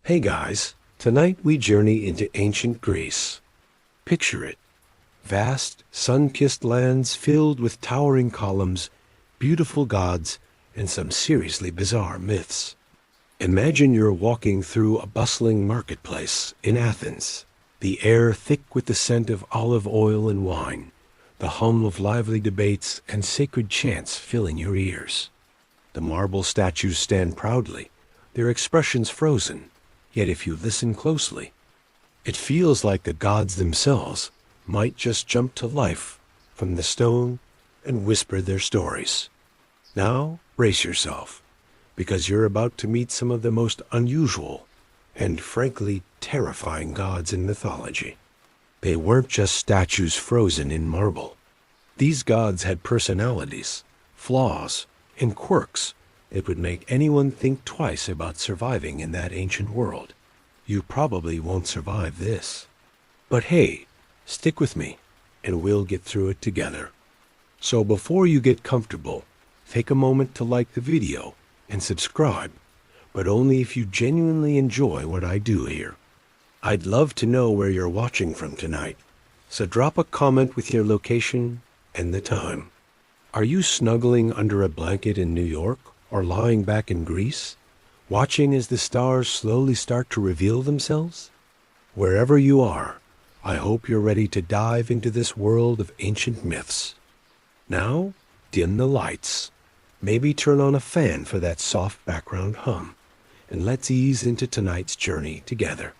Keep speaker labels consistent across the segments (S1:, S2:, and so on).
S1: Hey guys, tonight we journey into ancient Greece. Picture it. Vast, sun-kissed lands filled with towering columns, beautiful gods, and some seriously bizarre myths. Imagine you're walking through a bustling marketplace in Athens, the air thick with the scent of olive oil and wine, the hum of lively debates and sacred chants filling your ears. The marble statues stand proudly, their expressions frozen, yet if you listen closely, it feels like the gods themselves might just jump to life from the stone and whisper their stories. Now, brace yourself, because you're about to meet some of the most unusual and frankly terrifying gods in mythology. They weren't just statues frozen in marble. These gods had personalities, flaws, and quirks that would make anyone think twice about surviving in that ancient world. You probably won't survive this. But hey, stick with me, and we'll get through it together. So before you get comfortable, take a moment to like the video and subscribe, but only if you genuinely enjoy what I do here. I'd love to know where you're watching from tonight, so drop a comment with your location and the time. Are you snuggling under a blanket in New York or lying back in Greece, watching as the stars slowly start to reveal themselves? Wherever you are, I hope you're ready to dive into this world of ancient myths. Now, dim the lights. Maybe turn on a fan for that soft background hum, and let's ease into tonight's journey together.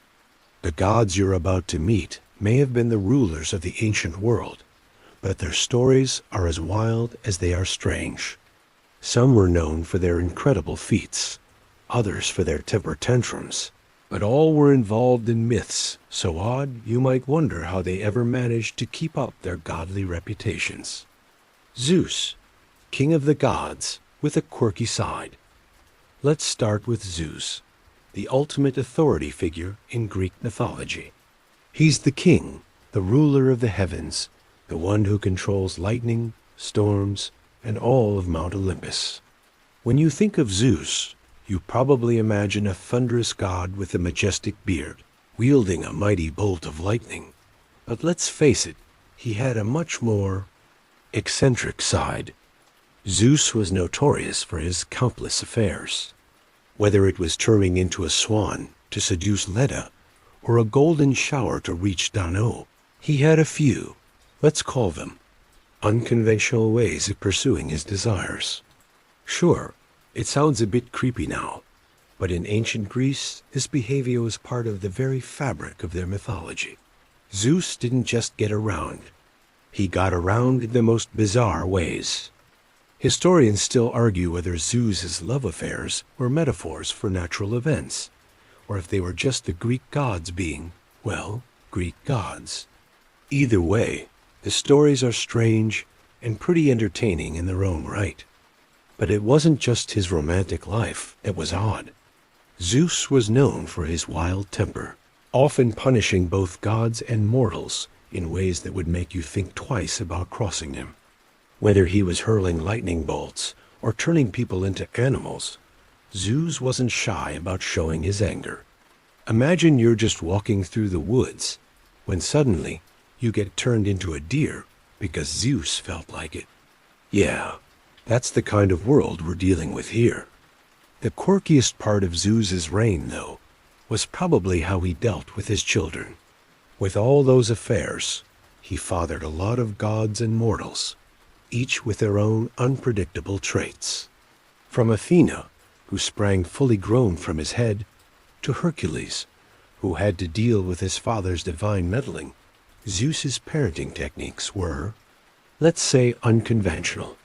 S1: The gods you're about to meet may have been the rulers of the ancient world, but their stories are as wild as they are strange. Some were known for their incredible feats, others for their temper tantrums, but all were involved in myths so odd you might wonder how they ever managed to keep up their godly reputations. Zeus, king of the gods, with a quirky side. Let's start with Zeus, the ultimate authority figure in Greek mythology. He's the king, the ruler of the heavens, the one who controls lightning, storms, and all of Mount Olympus. When you think of Zeus, you probably imagine a thunderous god with a majestic beard, wielding a mighty bolt of lightning. But let's face it, he had a much more eccentric side. Zeus was notorious for his countless affairs. Whether it was turning into a swan to seduce Leda, or a golden shower to reach Danae, he had a few, let's call them, unconventional ways of pursuing his desires. Sure, it sounds a bit creepy now, but in ancient Greece, this behavior was part of the very fabric of their mythology. Zeus didn't just get around. He got around in the most bizarre ways. Historians still argue whether Zeus's love affairs were metaphors for natural events, or if they were just the Greek gods being, well, Greek gods. Either way, the stories are strange and pretty entertaining in their own right. But it wasn't just his romantic life that was odd. Zeus was known for his wild temper, often punishing both gods and mortals in ways that would make you think twice about crossing him. Whether he was hurling lightning bolts or turning people into animals, Zeus wasn't shy about showing his anger. Imagine you're just walking through the woods when suddenly you get turned into a deer because Zeus felt like it. Yeah, that's the kind of world we're dealing with here. The quirkiest part of Zeus's reign, though, was probably how he dealt with his children. With all those affairs, he fathered a lot of gods and mortals, each with their own unpredictable traits. From Athena, who sprang fully grown from his head, to Hercules, who had to deal with his father's divine meddling, Zeus's parenting techniques were, let's say, unconventional.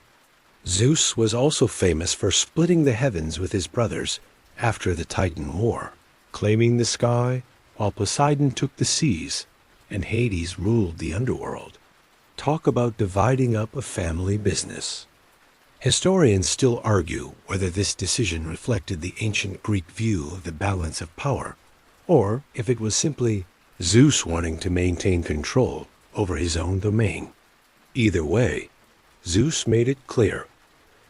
S1: Zeus was also famous for splitting the heavens with his brothers after the Titan War, claiming the sky while Poseidon took the seas and Hades ruled the underworld. Talk about dividing up a family business. Historians still argue whether this decision reflected the ancient Greek view of the balance of power, or if it was simply Zeus wanting to maintain control over his own domain. Either way, Zeus made it clear.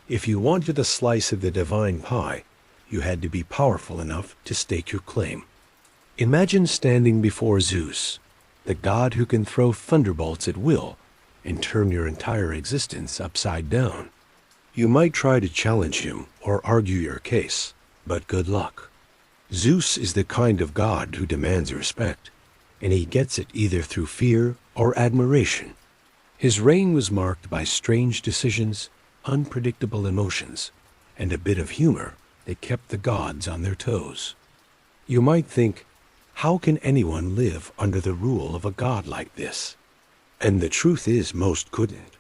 S1: If you wanted a slice of the divine pie, you had to be powerful enough to stake your claim. Imagine standing before Zeus, the god who can throw thunderbolts at will and turn your entire existence upside down. You might try to challenge him or argue your case, but good luck. Zeus is the kind of god who demands respect, and he gets it either through fear or admiration. His reign was marked by strange decisions, unpredictable emotions, and a bit of humor that kept the gods on their toes. You might think, how can anyone live under the rule of a god like this? And the truth is, most couldn't.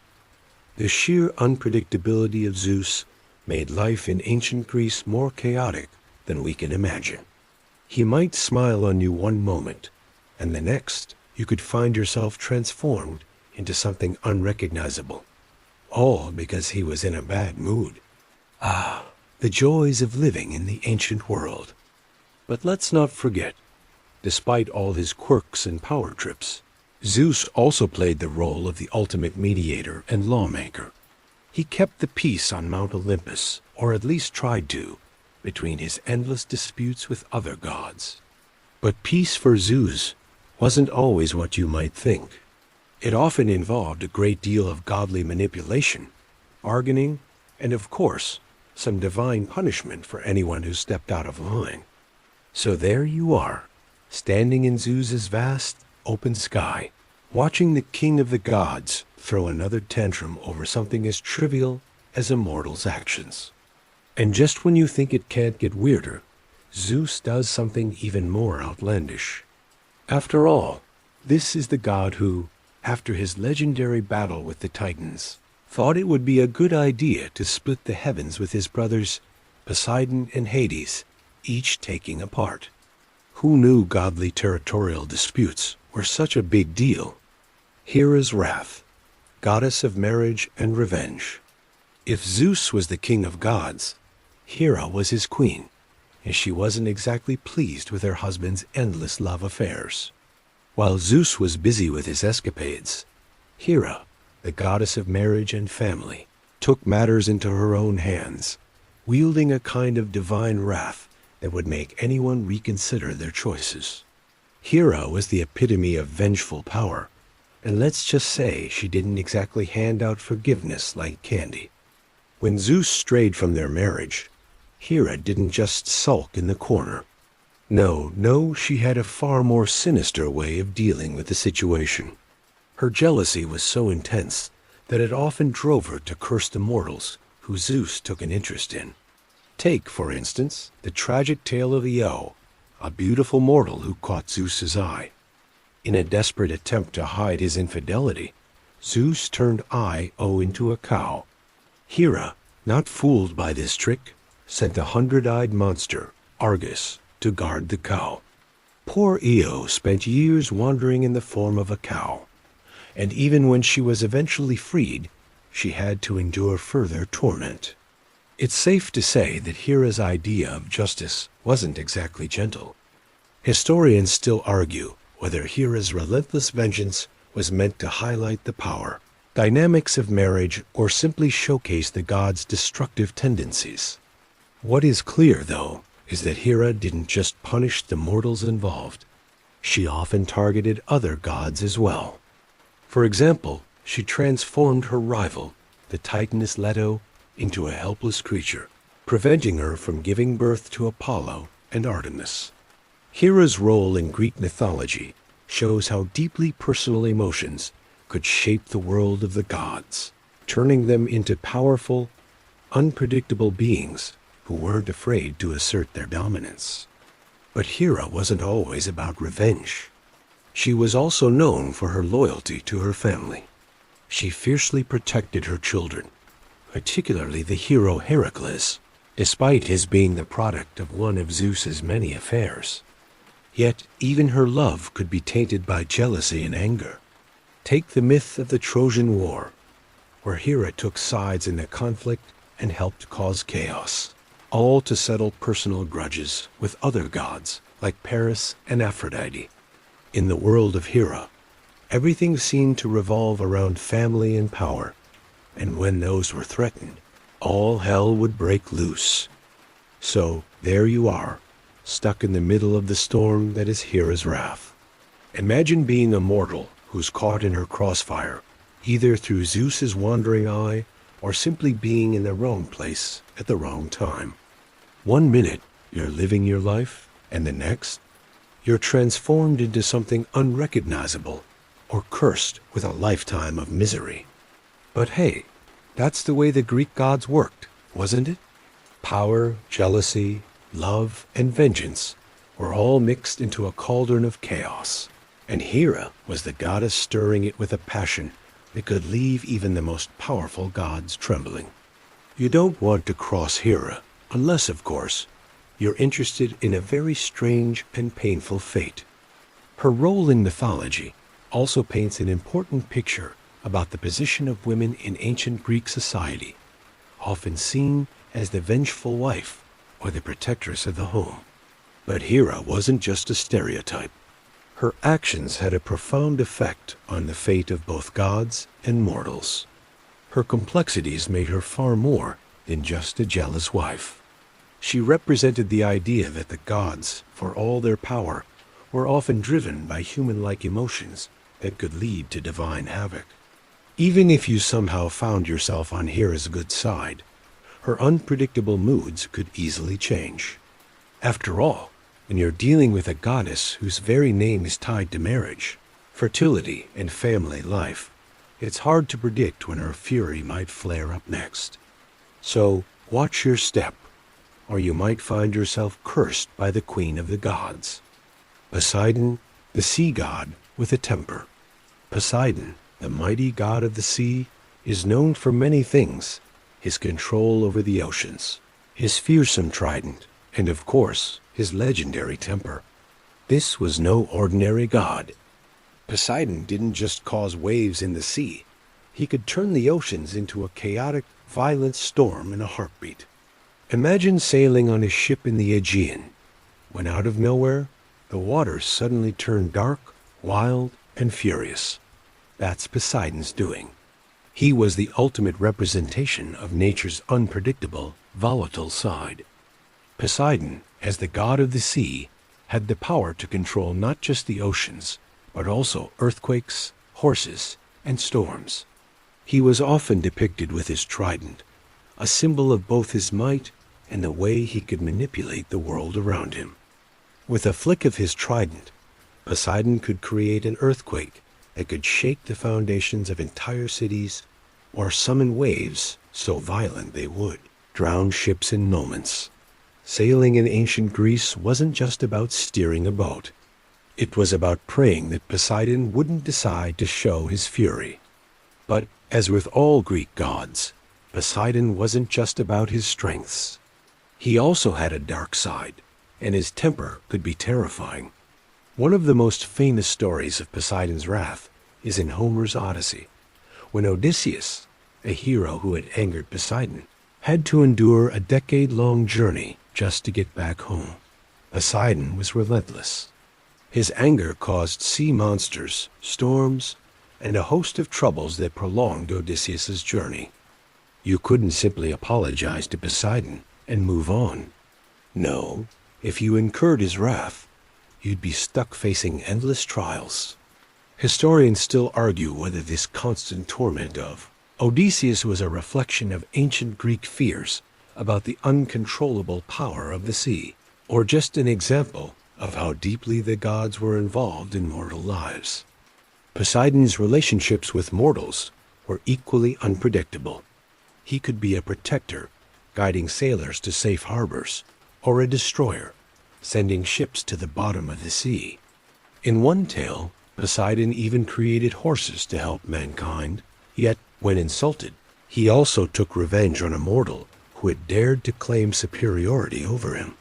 S1: The sheer unpredictability of Zeus made life in ancient Greece more chaotic than we can imagine. He might smile on you one moment, and the next you could find yourself transformed into something unrecognizable, all because he was in a bad mood. Ah, the joys of living in the ancient world. But let's not forget, despite all his quirks and power trips, Zeus also played the role of the ultimate mediator and lawmaker. He kept the peace on Mount Olympus, or at least tried to, between his endless disputes with other gods. But peace for Zeus wasn't always what you might think. It often involved a great deal of godly manipulation, bargaining, and of course, some divine punishment for anyone who stepped out of line. So there you are, standing in Zeus's vast, open sky, watching the king of the gods throw another tantrum over something as trivial as a mortal's actions. And just when you think it can't get weirder, Zeus does something even more outlandish. After all, this is the god who, after his legendary battle with the Titans, thought it would be a good idea to split the heavens with his brothers Poseidon and Hades, each taking a part. Who knew godly territorial disputes were such a big deal? Hera's wrath, goddess of marriage and revenge. If Zeus was the king of gods, Hera was his queen, and she wasn't exactly pleased with her husband's endless love affairs. While Zeus was busy with his escapades, Hera, the goddess of marriage and family, took matters into her own hands, wielding a kind of divine wrath that would make anyone reconsider their choices. Hera was the epitome of vengeful power, and let's just say she didn't exactly hand out forgiveness like candy. When Zeus strayed from their marriage, Hera didn't just sulk in the corner. No, she had a far more sinister way of dealing with the situation. Her jealousy was so intense that it often drove her to curse the mortals who Zeus took an interest in. Take, for instance, the tragic tale of Io, a beautiful mortal who caught Zeus's eye. In a desperate attempt to hide his infidelity, Zeus turned Io into a cow. Hera, not fooled by this trick, sent a 100-eyed monster, Argus, to guard the cow. Poor Io spent years wandering in the form of a cow, and even when she was eventually freed, she had to endure further torment. It's safe to say that Hera's idea of justice wasn't exactly gentle. Historians still argue whether Hera's relentless vengeance was meant to highlight the power, dynamics of marriage, or simply showcase the gods' destructive tendencies. What is clear, though, is that Hera didn't just punish the mortals involved. She often targeted other gods as well. For example, she transformed her rival, the Titaness Leto, into a helpless creature, preventing her from giving birth to Apollo and Artemis. Hera's role in Greek mythology shows how deeply personal emotions could shape the world of the gods, turning them into powerful, unpredictable beings who weren't afraid to assert their dominance. But Hera wasn't always about revenge. She was also known for her loyalty to her family. She fiercely protected her children, particularly the hero Heracles, despite his being the product of one of Zeus's many affairs. Yet even her love could be tainted by jealousy and anger. Take the myth of the Trojan War, where Hera took sides in the conflict and helped cause chaos, all to settle personal grudges with other gods like Paris and Aphrodite. In the world of Hera, everything seemed to revolve around family and power, and when those were threatened, all hell would break loose. So there you are, stuck in the middle of the storm that is Hera's wrath. Imagine being a mortal who's caught in her crossfire, either through Zeus's wandering eye or simply being in the wrong place at the wrong time. 1 minute, you're living your life, and the next, you're transformed into something unrecognizable or cursed with a lifetime of misery. But hey, that's the way the Greek gods worked, wasn't it? Power, jealousy, love, and vengeance were all mixed into a cauldron of chaos, and Hera was the goddess stirring it with a passion that could leave even the most powerful gods trembling. You don't want to cross Hera, unless, of course, you're interested in a very strange and painful fate. Her role in mythology also paints an important picture about the position of women in ancient Greek society, often seen as the vengeful wife or the protectress of the home. But Hera wasn't just a stereotype. Her actions had a profound effect on the fate of both gods and mortals. Her complexities made her far more than just a jealous wife. She represented the idea that the gods, for all their power, were often driven by human-like emotions that could lead to divine havoc. Even if you somehow found yourself on Hera's good side, her unpredictable moods could easily change. After all, when you're dealing with a goddess whose very name is tied to marriage, fertility, and family life, it's hard to predict when her fury might flare up next. So, watch your step, or you might find yourself cursed by the queen of the gods. Poseidon, the sea god with a temper. Poseidon, the mighty god of the sea, is known for many things: his control over the oceans, his fearsome trident, and of course, his legendary temper. This was no ordinary god. Poseidon didn't just cause waves in the sea. He could turn the oceans into a chaotic, violent storm in a heartbeat. Imagine sailing on a ship in the Aegean, when out of nowhere, the waters suddenly turn dark, wild, and furious. That's Poseidon's doing. He was the ultimate representation of nature's unpredictable, volatile side. Poseidon, as the god of the sea, had the power to control not just the oceans, but also earthquakes, horses, and storms. He was often depicted with his trident, a symbol of both his might and the way he could manipulate the world around him. With a flick of his trident, Poseidon could create an earthquake that could shake the foundations of entire cities, or summon waves so violent they would drown ships in moments. Sailing in ancient Greece wasn't just about steering a boat. It was about praying that Poseidon wouldn't decide to show his fury. But, as with all Greek gods, Poseidon wasn't just about his strengths. He also had a dark side, and his temper could be terrifying. One of the most famous stories of Poseidon's wrath is in Homer's Odyssey, when Odysseus, a hero who had angered Poseidon, had to endure a decade-long journey just to get back home. Poseidon was relentless. His anger caused sea monsters, storms, and a host of troubles that prolonged Odysseus's journey. You couldn't simply apologize to Poseidon and move on. No, if you incurred his wrath, you'd be stuck facing endless trials. Historians still argue whether this constant torment of Odysseus was a reflection of ancient Greek fears about the uncontrollable power of the sea, or just an example of how deeply the gods were involved in mortal lives. Poseidon's relationships with mortals were equally unpredictable. He could be a protector, guiding sailors to safe harbors, or a destroyer, sending ships to the bottom of the sea. In one tale, Poseidon even created horses to help mankind, yet, when insulted, he also took revenge on a mortal who had dared to claim superiority over him.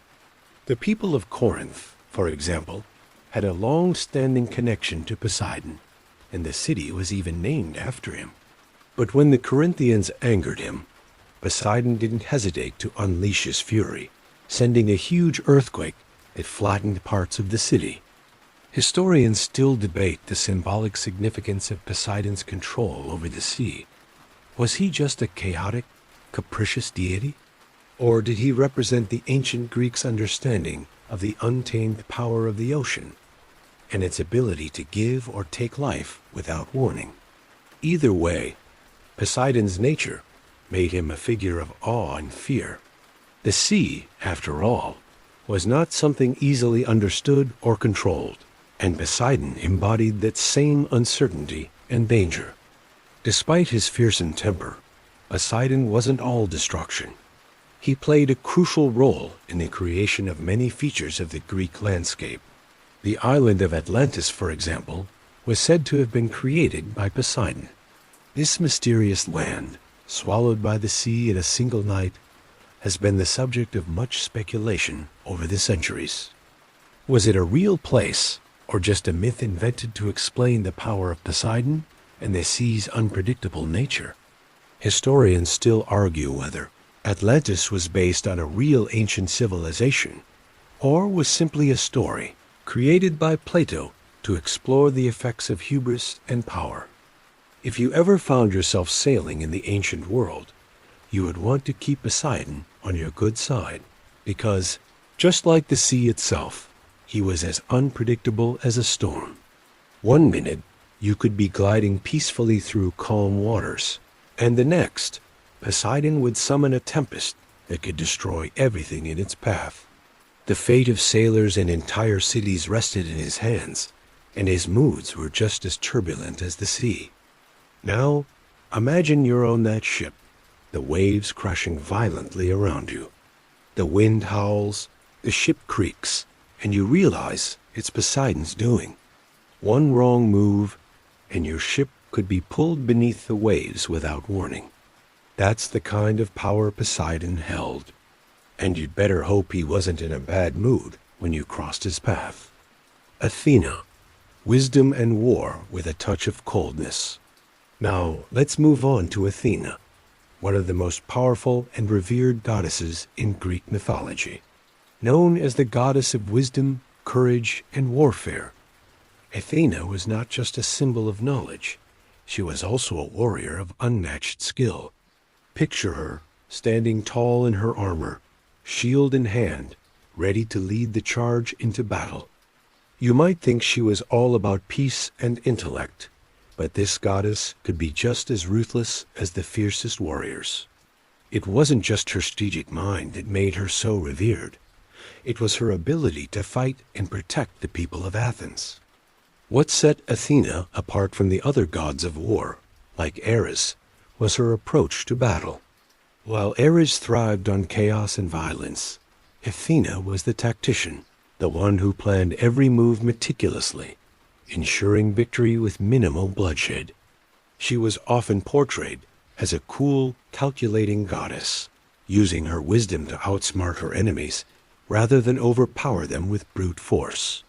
S1: The people of Corinth, for example, had a long-standing connection to Poseidon, and the city was even named after him. But when the Corinthians angered him, Poseidon didn't hesitate to unleash his fury, sending a huge earthquake that flattened parts of the city. Historians still debate the symbolic significance of Poseidon's control over the sea. Was he just a chaotic, capricious deity? Or did he represent the ancient Greeks' understanding of the untamed power of the ocean and its ability to give or take life without warning. Either way, Poseidon's nature made him a figure of awe and fear. The sea, after all, was not something easily understood or controlled, and Poseidon embodied that same uncertainty and danger. Despite his fearsome temper, Poseidon wasn't all destruction. He played a crucial role in the creation of many features of the Greek landscape. The island of Atlantis, for example, was said to have been created by Poseidon. This mysterious land, swallowed by the sea in a single night, has been the subject of much speculation over the centuries. Was it a real place, or just a myth invented to explain the power of Poseidon and the sea's unpredictable nature? Historians still argue whether Atlantis was based on a real ancient civilization, or was simply a story created by Plato to explore the effects of hubris and power. If you ever found yourself sailing in the ancient world, you would want to keep Poseidon on your good side, because, just like the sea itself, he was as unpredictable as a storm. One minute, you could be gliding peacefully through calm waters, and the next, Poseidon would summon a tempest that could destroy everything in its path. The fate of sailors and entire cities rested in his hands, and his moods were just as turbulent as the sea. Now, imagine you're on that ship, the waves crashing violently around you. The wind howls, the ship creaks, and you realize it's Poseidon's doing. One wrong move, and your ship could be pulled beneath the waves without warning. That's the kind of power Poseidon held. And you'd better hope he wasn't in a bad mood when you crossed his path. Athena, wisdom and war with a touch of coldness. Now, let's move on to Athena, one of the most powerful and revered goddesses in Greek mythology. Known as the goddess of wisdom, courage, and warfare, Athena was not just a symbol of knowledge. She was also a warrior of unmatched skill. Picture her, standing tall in her armor, shield in hand, ready to lead the charge into battle. You might think she was all about peace and intellect, but this goddess could be just as ruthless as the fiercest warriors. It wasn't just her strategic mind that made her so revered. It was her ability to fight and protect the people of Athens. What set Athena apart from the other gods of war, like Ares, was her approach to battle. While Ares thrived on chaos and violence, Athena was the tactician, the one who planned every move meticulously, ensuring victory with minimal bloodshed. She was often portrayed as a cool, calculating goddess, using her wisdom to outsmart her enemies rather than overpower them with brute force.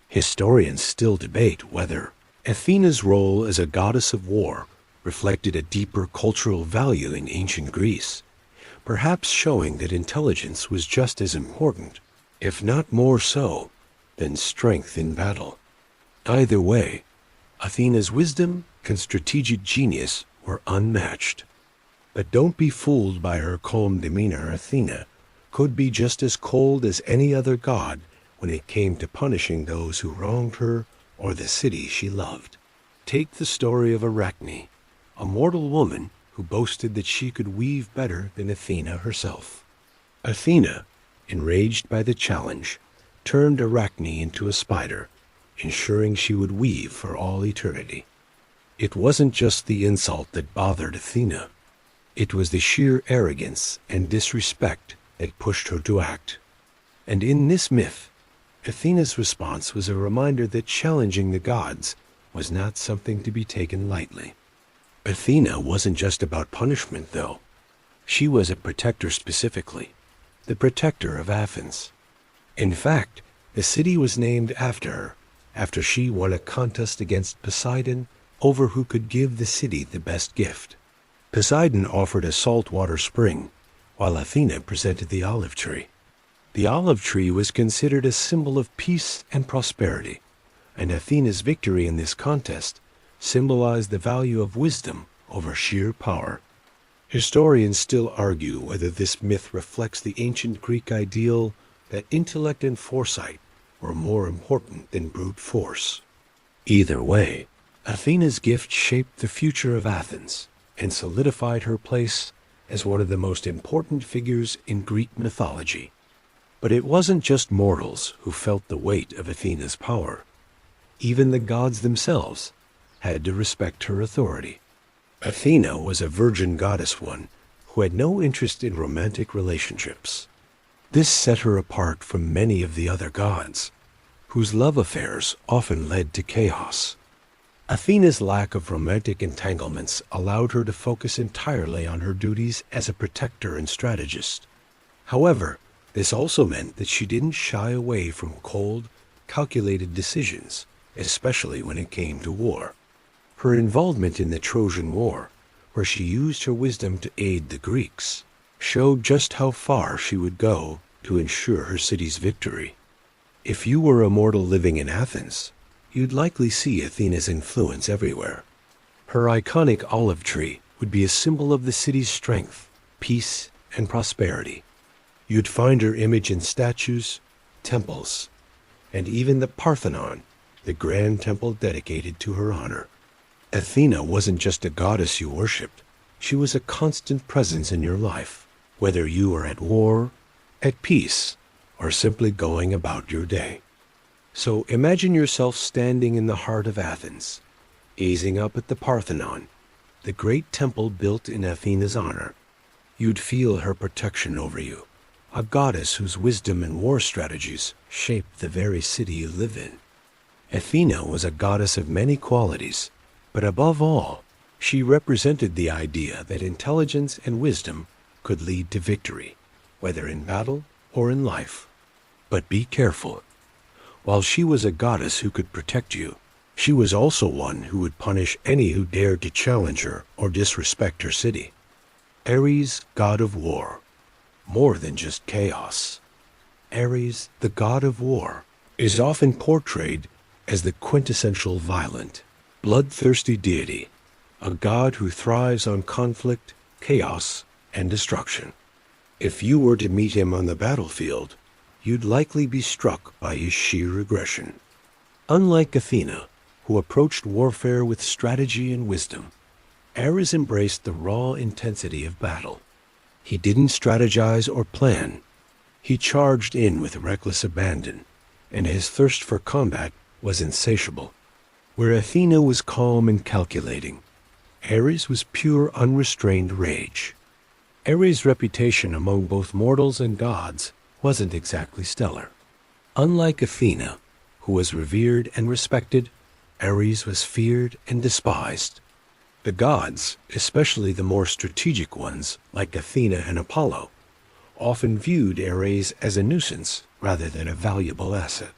S1: Historians still debate whether Athena's role as a goddess of war reflected a deeper cultural value in ancient Greece, perhaps showing that intelligence was just as important, if not more so, than strength in battle. Either way, Athena's wisdom and strategic genius were unmatched. But don't be fooled by her calm demeanor. Athena could be just as cold as any other god when it came to punishing those who wronged her or the city she loved. Take the story of Arachne, a mortal woman who boasted that she could weave better than Athena herself. Athena, enraged by the challenge, turned Arachne into a spider, ensuring she would weave for all eternity. It wasn't just the insult that bothered Athena. It was the sheer arrogance and disrespect that pushed her to act. And in this myth, Athena's response was a reminder that challenging the gods was not something to be taken lightly. Athena wasn't just about punishment, though. She was a protector specifically, the protector of Athens. In fact, the city was named after her, after she won a contest against Poseidon over who could give the city the best gift. Poseidon offered a saltwater spring, while Athena presented the olive tree. The olive tree was considered a symbol of peace and prosperity, and Athena's victory in this contest symbolized the value of wisdom over sheer power. Historians still argue whether this myth reflects the ancient Greek ideal that intellect and foresight were more important than brute force. Either way, Athena's gift shaped the future of Athens and solidified her place as one of the most important figures in Greek mythology. But it wasn't just mortals who felt the weight of Athena's power. Even the gods themselves had to respect her authority. Athena was a virgin goddess one who had no interest in romantic relationships. This set her apart from many of the other gods, whose love affairs often led to chaos. Athena's lack of romantic entanglements allowed her to focus entirely on her duties as a protector and strategist. However, this also meant that she didn't shy away from cold, calculated decisions, especially when it came to war. Her involvement in the Trojan War, where she used her wisdom to aid the Greeks, showed just how far she would go to ensure her city's victory. If you were a mortal living in Athens, you'd likely see Athena's influence everywhere. Her iconic olive tree would be a symbol of the city's strength, peace, and prosperity. You'd find her image in statues, temples, and even the Parthenon, the grand temple dedicated to her honor. Athena wasn't just a goddess you worshipped. She was a constant presence in your life, whether you were at war, at peace, or simply going about your day. So imagine yourself standing in the heart of Athens, gazing up at the Parthenon, the great temple built in Athena's honor. You'd feel her protection over you, a goddess whose wisdom and war strategies shaped the very city you live in. Athena was a goddess of many qualities, but above all, she represented the idea that intelligence and wisdom could lead to victory, whether in battle or in life. But be careful. While she was a goddess who could protect you, she was also one who would punish any who dared to challenge her or disrespect her city. Ares, god of war. More than just chaos. Ares, the god of war, is often portrayed as the quintessential violent, bloodthirsty deity, a god who thrives on conflict, chaos, and destruction. If you were to meet him on the battlefield, you'd likely be struck by his sheer aggression. Unlike Athena, who approached warfare with strategy and wisdom, Ares embraced the raw intensity of battle. He didn't strategize or plan. He charged in with reckless abandon, and his thirst for combat was insatiable. Where Athena was calm and calculating, Ares was pure unrestrained rage. Ares' reputation among both mortals and gods wasn't exactly stellar. Unlike Athena, who was revered and respected, Ares was feared and despised. The gods, especially the more strategic ones like Athena and Apollo, often viewed Ares as a nuisance rather than a valuable asset.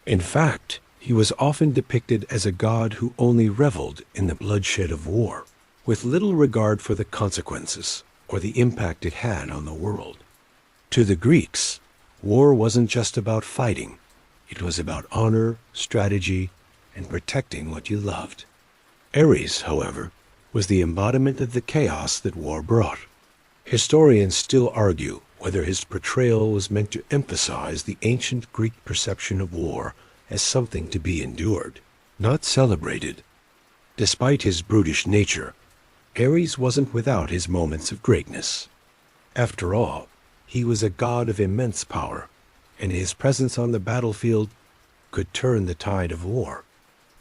S1: In fact, he was often depicted as a god who only reveled in the bloodshed of war, with little regard for the consequences or the impact it had on the world. To the Greeks, war wasn't just about fighting. It was about honor, strategy, and protecting what you loved. Ares, however, was the embodiment of the chaos that war brought. Historians still argue whether his portrayal was meant to emphasize the ancient Greek perception of war as something to be endured, not celebrated. Despite his brutish nature, Ares wasn't without his moments of greatness. After all, he was a god of immense power, and his presence on the battlefield could turn the tide of war.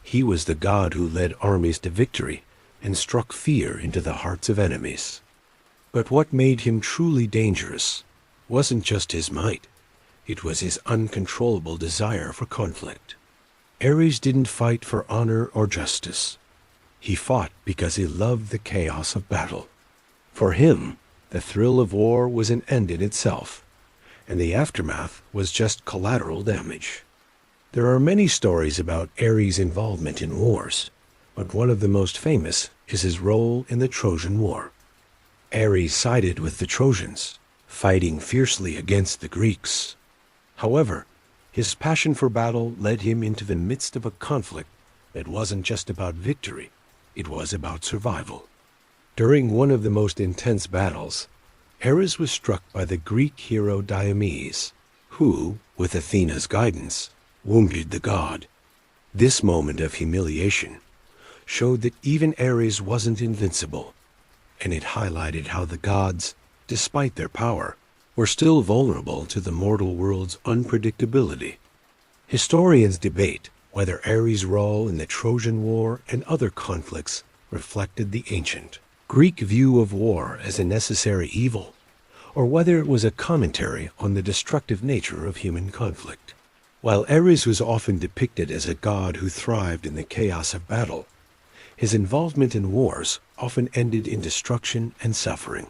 S1: He was the god who led armies to victory and struck fear into the hearts of enemies. But what made him truly dangerous wasn't just his might. It was his uncontrollable desire for conflict. Ares didn't fight for honor or justice. He fought because he loved the chaos of battle. For him, the thrill of war was an end in itself, and the aftermath was just collateral damage. There are many stories about Ares' involvement in wars, but one of the most famous is his role in the Trojan War. Ares sided with the Trojans, fighting fiercely against the Greeks. However, his passion for battle led him into the midst of a conflict that wasn't just about victory, it was about survival. During one of the most intense battles, Ares was struck by the Greek hero Diomedes, who, with Athena's guidance, wounded the god. This moment of humiliation showed that even Ares wasn't invincible, and it highlighted how the gods, despite their power, were still vulnerable to the mortal world's unpredictability. Historians debate whether Ares' role in the Trojan War and other conflicts reflected the ancient Greek view of war as a necessary evil, or whether it was a commentary on the destructive nature of human conflict. While Ares was often depicted as a god who thrived in the chaos of battle, his involvement in wars often ended in destruction and suffering.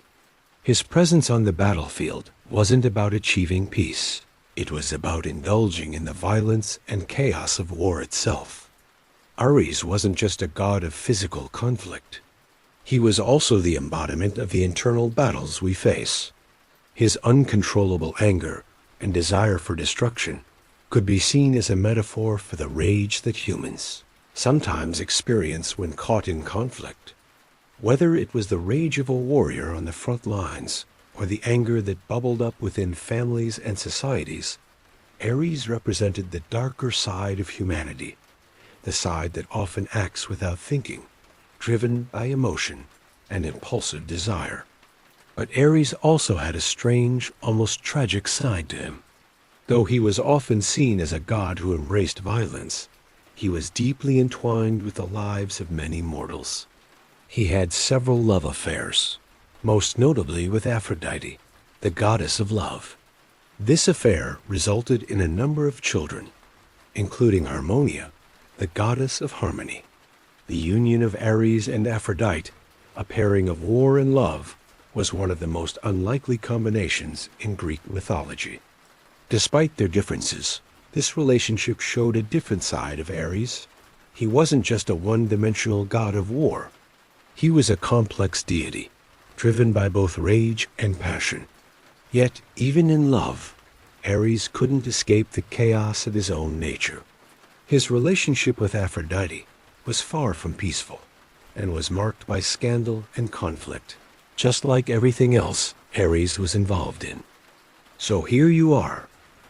S1: His presence on the battlefield wasn't about achieving peace. It was about indulging in the violence and chaos of war itself. Ares wasn't just a god of physical conflict. He was also the embodiment of the internal battles we face. His uncontrollable anger and desire for destruction could be seen as a metaphor for the rage that humans sometimes experience when caught in conflict. Whether it was the rage of a warrior on the front lines or the anger that bubbled up within families and societies, Ares represented the darker side of humanity, the side that often acts without thinking, driven by emotion and impulsive desire. But Ares also had a strange, almost tragic side to him. Though he was often seen as a god who embraced violence, he was deeply entwined with the lives of many mortals. He had several love affairs, most notably with Aphrodite, the goddess of love. This affair resulted in a number of children, including Harmonia, the goddess of harmony. The union of Ares and Aphrodite, a pairing of war and love, was one of the most unlikely combinations in Greek mythology. Despite their differences, this relationship showed a different side of Ares. He wasn't just a one-dimensional god of war. He was a complex deity, driven by both rage and passion. Yet, even in love, Ares couldn't escape the chaos of his own nature. His relationship with Aphrodite was far from peaceful, and was marked by scandal and conflict, just like everything else Ares was involved in. So here you are,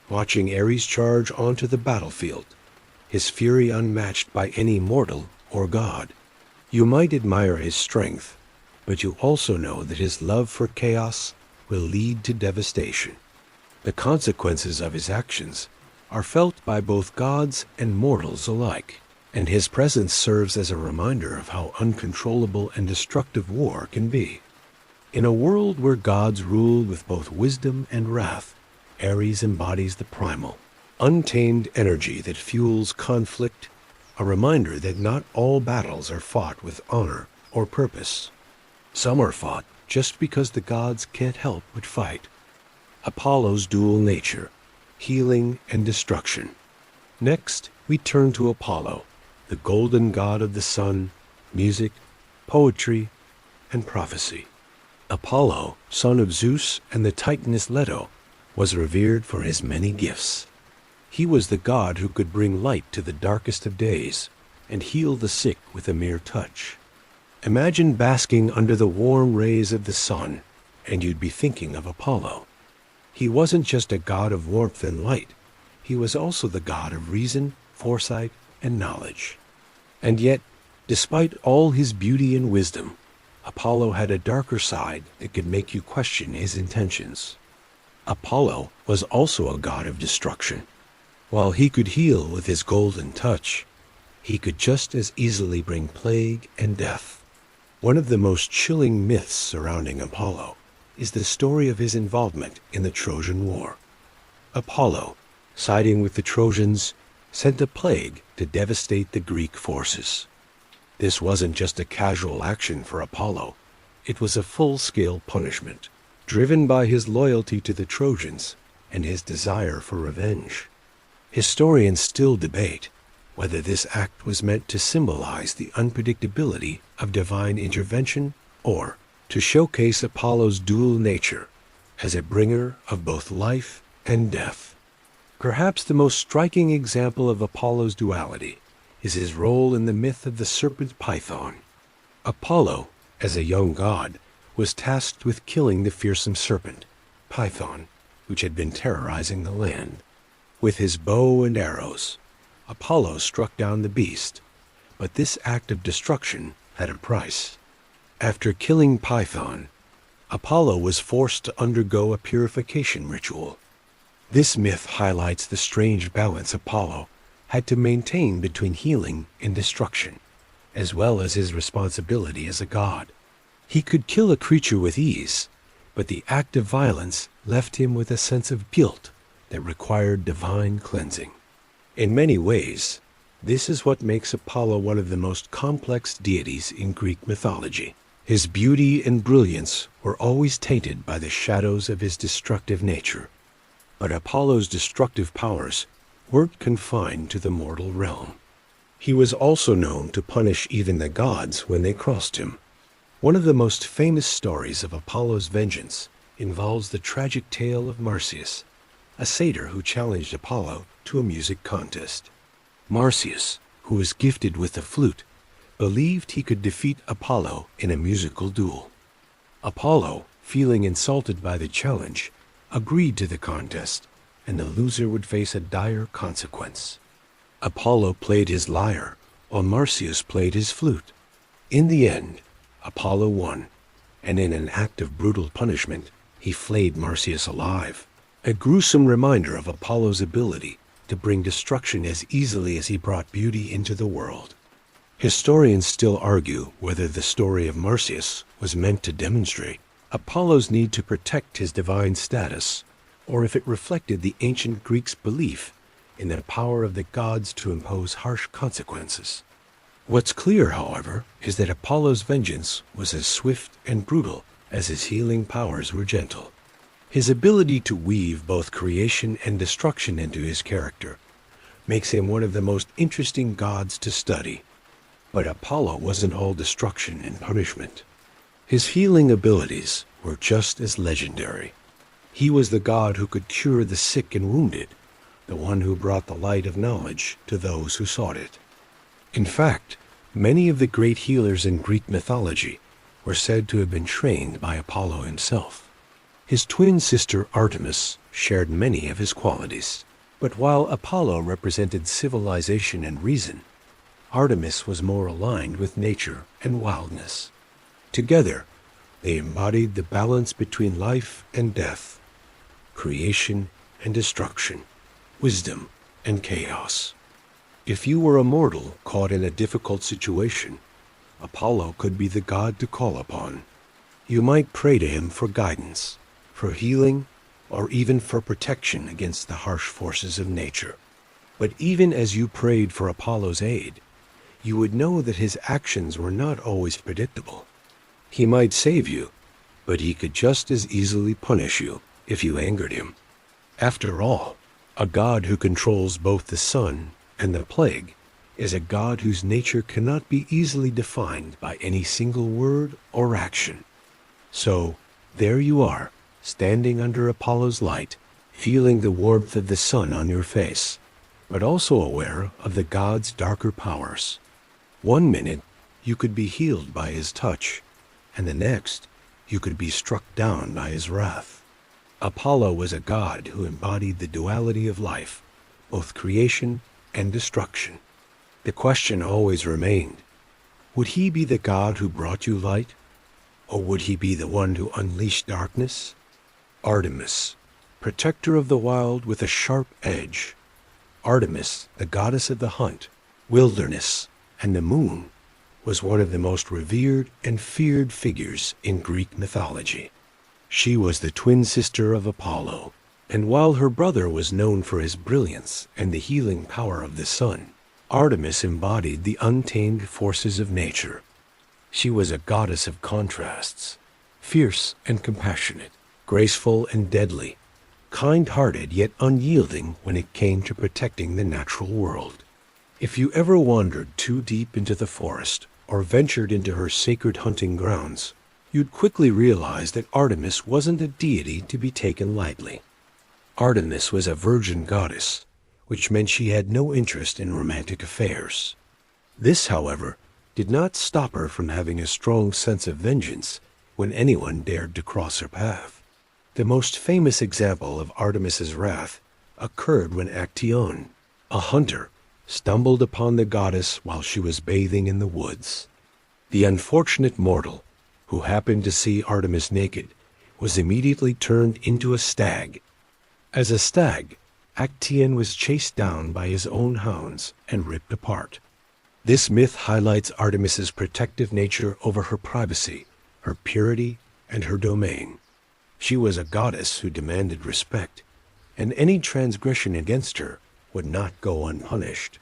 S1: watching Ares charge onto the battlefield, his fury unmatched by any mortal or god. You might admire his strength, but you also know that his love for chaos will lead to devastation. The consequences of his actions are felt by both gods and mortals alike, and his presence serves as a reminder of how uncontrollable and destructive war can be. In a world where gods rule with both wisdom and wrath, Ares embodies the primal, untamed energy that fuels conflict, a reminder that not all battles are fought with honor or purpose. Some are fought just because the gods can't help but fight. Apollo's dual nature, healing and destruction. Next, we turn to Apollo, the golden god of the sun, music, poetry, and prophecy. Apollo, son of Zeus and the Titaness Leto, was revered for his many gifts. He was the god who could bring light to the darkest of days and heal the sick with a mere touch. Imagine basking under the warm rays of the sun, and you'd be thinking of Apollo. He wasn't just a god of warmth and light. He was also the god of reason, foresight, and knowledge. And yet, despite all his beauty and wisdom, Apollo had a darker side that could make you question his intentions. Apollo was also a god of destruction. While he could heal with his golden touch, he could just as easily bring plague and death. One of the most chilling myths surrounding Apollo is the story of his involvement in the Trojan War. Apollo, siding with the Trojans, sent a plague to devastate the Greek forces. This wasn't just a casual action for Apollo. It was a full-scale punishment, driven by his loyalty to the Trojans and his desire for revenge. Historians still debate whether this act was meant to symbolize the unpredictability of divine intervention or to showcase Apollo's dual nature as a bringer of both life and death. Perhaps the most striking example of Apollo's duality is his role in the myth of the serpent Python. Apollo, as a young god, was tasked with killing the fearsome serpent, Python, which had been terrorizing the land. With his bow and arrows, Apollo struck down the beast, but this act of destruction had a price. After killing Python, Apollo was forced to undergo a purification ritual. This myth highlights the strange balance Apollo had to maintain between healing and destruction, as well as his responsibility as a god. He could kill a creature with ease, but the act of violence left him with a sense of guilt that required divine cleansing. In many ways, this is what makes Apollo one of the most complex deities in Greek mythology. His beauty and brilliance were always tainted by the shadows of his destructive nature. But Apollo's destructive powers weren't confined to the mortal realm. He was also known to punish even the gods when they crossed him. One of the most famous stories of Apollo's vengeance involves the tragic tale of Marsyas, a satyr who challenged Apollo to a music contest. Marsyas, who was gifted with a flute, believed he could defeat Apollo in a musical duel. Apollo, feeling insulted by the challenge, agreed to the contest, and the loser would face a dire consequence. Apollo played his lyre, while Marsyas played his flute. In the end, Apollo won, and in an act of brutal punishment, he flayed Marsyas alive, a gruesome reminder of Apollo's ability to bring destruction as easily as he brought beauty into the world. Historians still argue whether the story of Marsyas was meant to demonstrate Apollo's need to protect his divine status, or if it reflected the ancient Greeks' belief in the power of the gods to impose harsh consequences. What's clear, however, is that Apollo's vengeance was as swift and brutal as his healing powers were gentle. His ability to weave both creation and destruction into his character makes him one of the most interesting gods to study. But Apollo wasn't all destruction and punishment. His healing abilities were just as legendary. He was the god who could cure the sick and wounded, the one who brought the light of knowledge to those who sought it. In fact, many of the great healers in Greek mythology were said to have been trained by Apollo himself. His twin sister Artemis shared many of his qualities, but while Apollo represented civilization and reason, Artemis was more aligned with nature and wildness. Together, they embodied the balance between life and death, creation and destruction, wisdom and chaos. If you were a mortal caught in a difficult situation, Apollo could be the god to call upon. You might pray to him for guidance, for healing, or even for protection against the harsh forces of nature. But even as you prayed for Apollo's aid, you would know that his actions were not always predictable. He might save you, but he could just as easily punish you if you angered him. After all, a god who controls both the sun and the plague is a god whose nature cannot be easily defined by any single word or action. So, there you are, standing under Apollo's light, feeling the warmth of the sun on your face, but also aware of the god's darker powers. One minute, you could be healed by his touch, and the next, you could be struck down by his wrath. Apollo was a god who embodied the duality of life, both creation and destruction. The question always remained, would he be the god who brought you light, or would he be the one who unleashed darkness? Artemis, protector of the wild with a sharp edge. Artemis, the goddess of the hunt, wilderness, and the moon, was one of the most revered and feared figures in Greek mythology. She was the twin sister of Apollo, and while her brother was known for his brilliance and the healing power of the sun, Artemis embodied the untamed forces of nature. She was a goddess of contrasts, fierce and compassionate, graceful and deadly, kind-hearted yet unyielding when it came to protecting the natural world. If you ever wandered too deep into the forest or ventured into her sacred hunting grounds, you'd quickly realize that Artemis wasn't a deity to be taken lightly. Artemis was a virgin goddess, which meant she had no interest in romantic affairs. This, however, did not stop her from having a strong sense of vengeance when anyone dared to cross her path. The most famous example of Artemis's wrath occurred when Actaeon, a hunter, stumbled upon the goddess while she was bathing in the woods. The unfortunate mortal, who happened to see Artemis naked, was immediately turned into a stag. As a stag, Actaeon was chased down by his own hounds and ripped apart. This myth highlights Artemis's protective nature over her privacy, her purity, and her domain. She was a goddess who demanded respect, and any transgression against her would not go unpunished.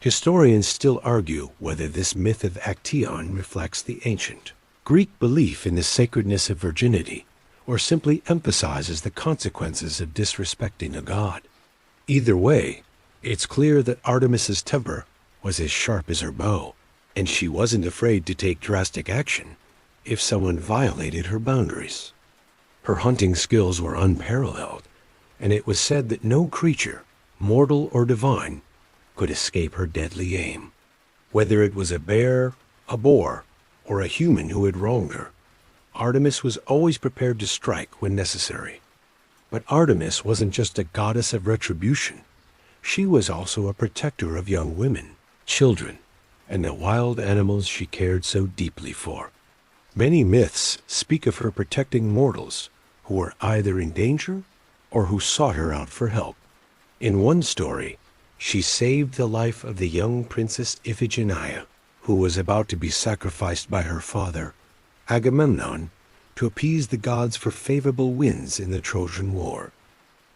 S1: Historians still argue whether this myth of Actaeon reflects the ancient Greek belief in the sacredness of virginity, or simply emphasizes the consequences of disrespecting a god. Either way, it's clear that Artemis's temper was as sharp as her bow, and she wasn't afraid to take drastic action if someone violated her boundaries. Her hunting skills were unparalleled, and it was said that no creature, mortal or divine, could escape her deadly aim. Whether it was a bear, a boar, or a human who had wronged her, Artemis was always prepared to strike when necessary. But Artemis wasn't just a goddess of retribution. She was also a protector of young women, children, and the wild animals she cared so deeply for. Many myths speak of her protecting mortals who were either in danger or who sought her out for help. In one story, she saved the life of the young princess Iphigenia, who was about to be sacrificed by her father, Agamemnon, to appease the gods for favorable winds in the Trojan War.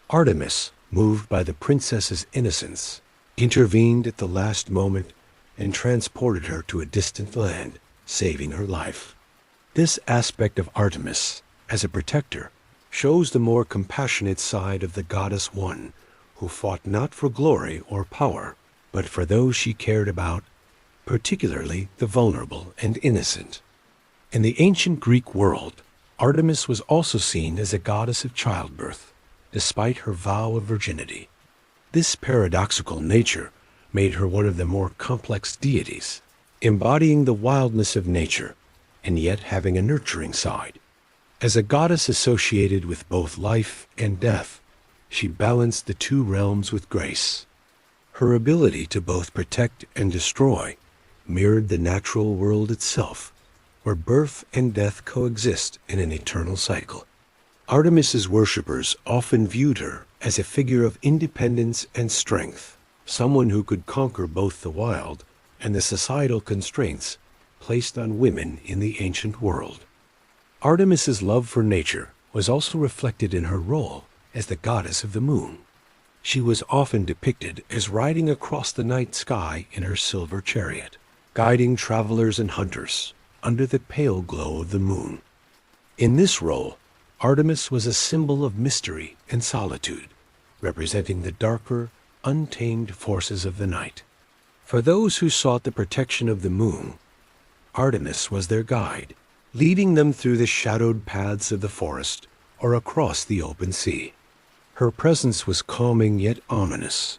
S1: Artemis, moved by the princess's innocence, intervened at the last moment and transported her to a distant land, saving her life. This aspect of Artemis, as a protector, shows the more compassionate side of the goddess one, who fought not for glory or power, but for those she cared about, particularly the vulnerable and innocent. In the ancient Greek world, Artemis was also seen as a goddess of childbirth, despite her vow of virginity. This paradoxical nature made her one of the more complex deities, embodying the wildness of nature, and yet having a nurturing side. As a goddess associated with both life and death, she balanced the two realms with grace. Her ability to both protect and destroy mirrored the natural world itself, where birth and death coexist in an eternal cycle. Artemis's worshippers often viewed her as a figure of independence and strength, someone who could conquer both the wild and the societal constraints placed on women in the ancient world. Artemis's love for nature was also reflected in her role as the goddess of the moon. She was often depicted as riding across the night sky in her silver chariot, guiding travelers and hunters under the pale glow of the moon. In this role, Artemis was a symbol of mystery and solitude, representing the darker, untamed forces of the night. For those who sought the protection of the moon, Artemis was their guide, leading them through the shadowed paths of the forest or across the open sea. Her presence was calming yet ominous,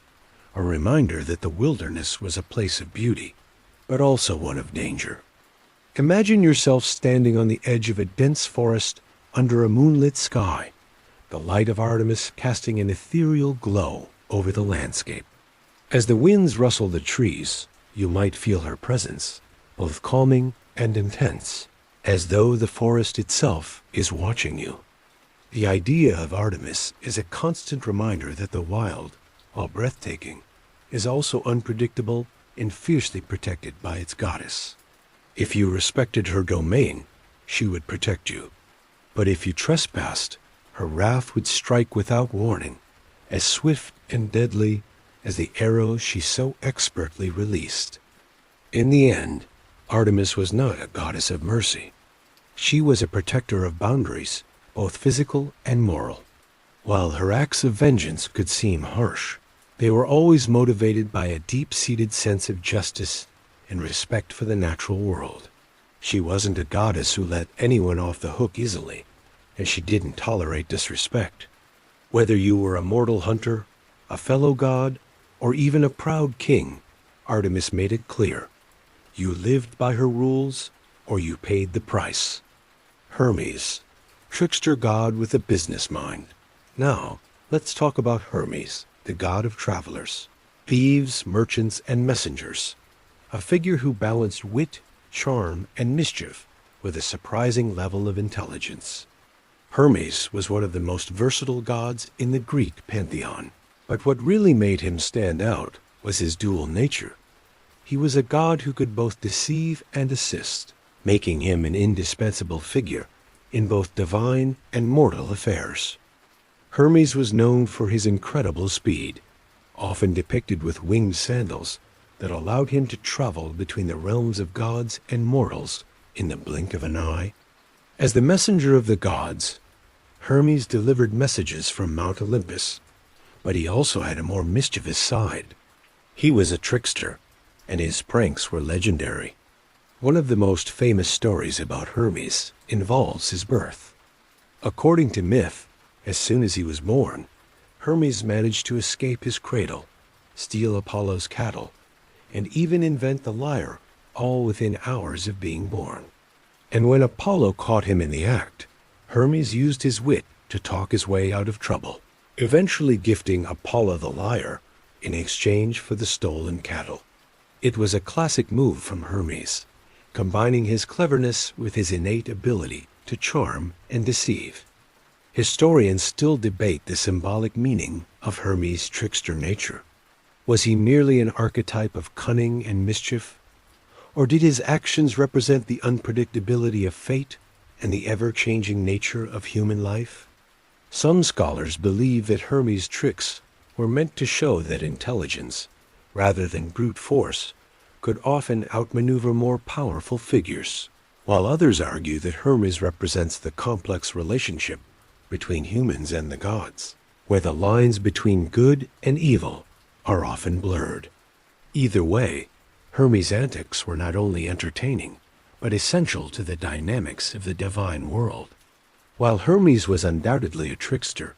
S1: a reminder that the wilderness was a place of beauty, but also one of danger. Imagine yourself standing on the edge of a dense forest under a moonlit sky, the light of Artemis casting an ethereal glow over the landscape. As the winds rustle the trees, you might feel her presence, both calming and intense, as though the forest itself is watching you. The idea of Artemis is a constant reminder that the wild, while breathtaking, is also unpredictable and fiercely protected by its goddess. If you respected her domain, she would protect you. But if you trespassed, her wrath would strike without warning, as swift and deadly as the arrows she so expertly released. In the end, Artemis was not a goddess of mercy. She was a protector of boundaries, both physical and moral. While her acts of vengeance could seem harsh, they were always motivated by a deep-seated sense of justice and respect for the natural world. She wasn't a goddess who let anyone off the hook easily, and she didn't tolerate disrespect. Whether you were a mortal hunter, a fellow god, or even a proud king, Artemis made it clear. You lived by her rules, or you paid the price. Hermes, trickster god with a business mind. Now, let's talk about Hermes, the god of travelers, thieves, merchants, and messengers, a figure who balanced wit, charm, and mischief with a surprising level of intelligence. Hermes was one of the most versatile gods in the Greek pantheon, but what really made him stand out was his dual nature. He was a god who could both deceive and assist, making him an indispensable figure in both divine and mortal affairs. Hermes was known for his incredible speed, often depicted with winged sandals that allowed him to travel between the realms of gods and mortals in the blink of an eye. As the messenger of the gods, Hermes delivered messages from Mount Olympus, but he also had a more mischievous side. He was a trickster, and his pranks were legendary. One of the most famous stories about Hermes involves his birth. According to myth, as soon as he was born, Hermes managed to escape his cradle, steal Apollo's cattle, and even invent the lyre, all within hours of being born. And when Apollo caught him in the act, Hermes used his wit to talk his way out of trouble, eventually gifting Apollo the lyre in exchange for the stolen cattle. It was a classic move from Hermes, combining his cleverness with his innate ability to charm and deceive. Historians still debate the symbolic meaning of Hermes' trickster nature. Was he merely an archetype of cunning and mischief? Or did his actions represent the unpredictability of fate and the ever-changing nature of human life? Some scholars believe that Hermes' tricks were meant to show that intelligence, rather than brute force, could often outmaneuver more powerful figures, while others argue that Hermes represents the complex relationship between humans and the gods, where the lines between good and evil are often blurred. Either way, Hermes' antics were not only entertaining, but essential to the dynamics of the divine world. While Hermes was undoubtedly a trickster,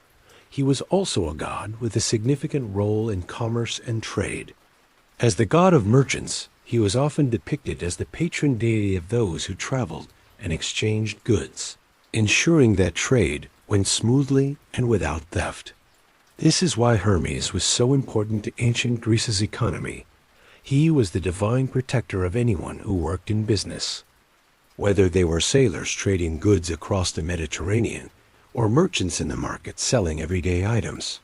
S1: he was also a god with a significant role in commerce and trade. As the god of merchants, he was often depicted as the patron deity of those who traveled and exchanged goods, ensuring that trade went smoothly and without theft. This is why Hermes was so important to ancient Greece's economy. He was the divine protector of anyone who worked in business, whether they were sailors trading goods across the Mediterranean or merchants in the market selling everyday items.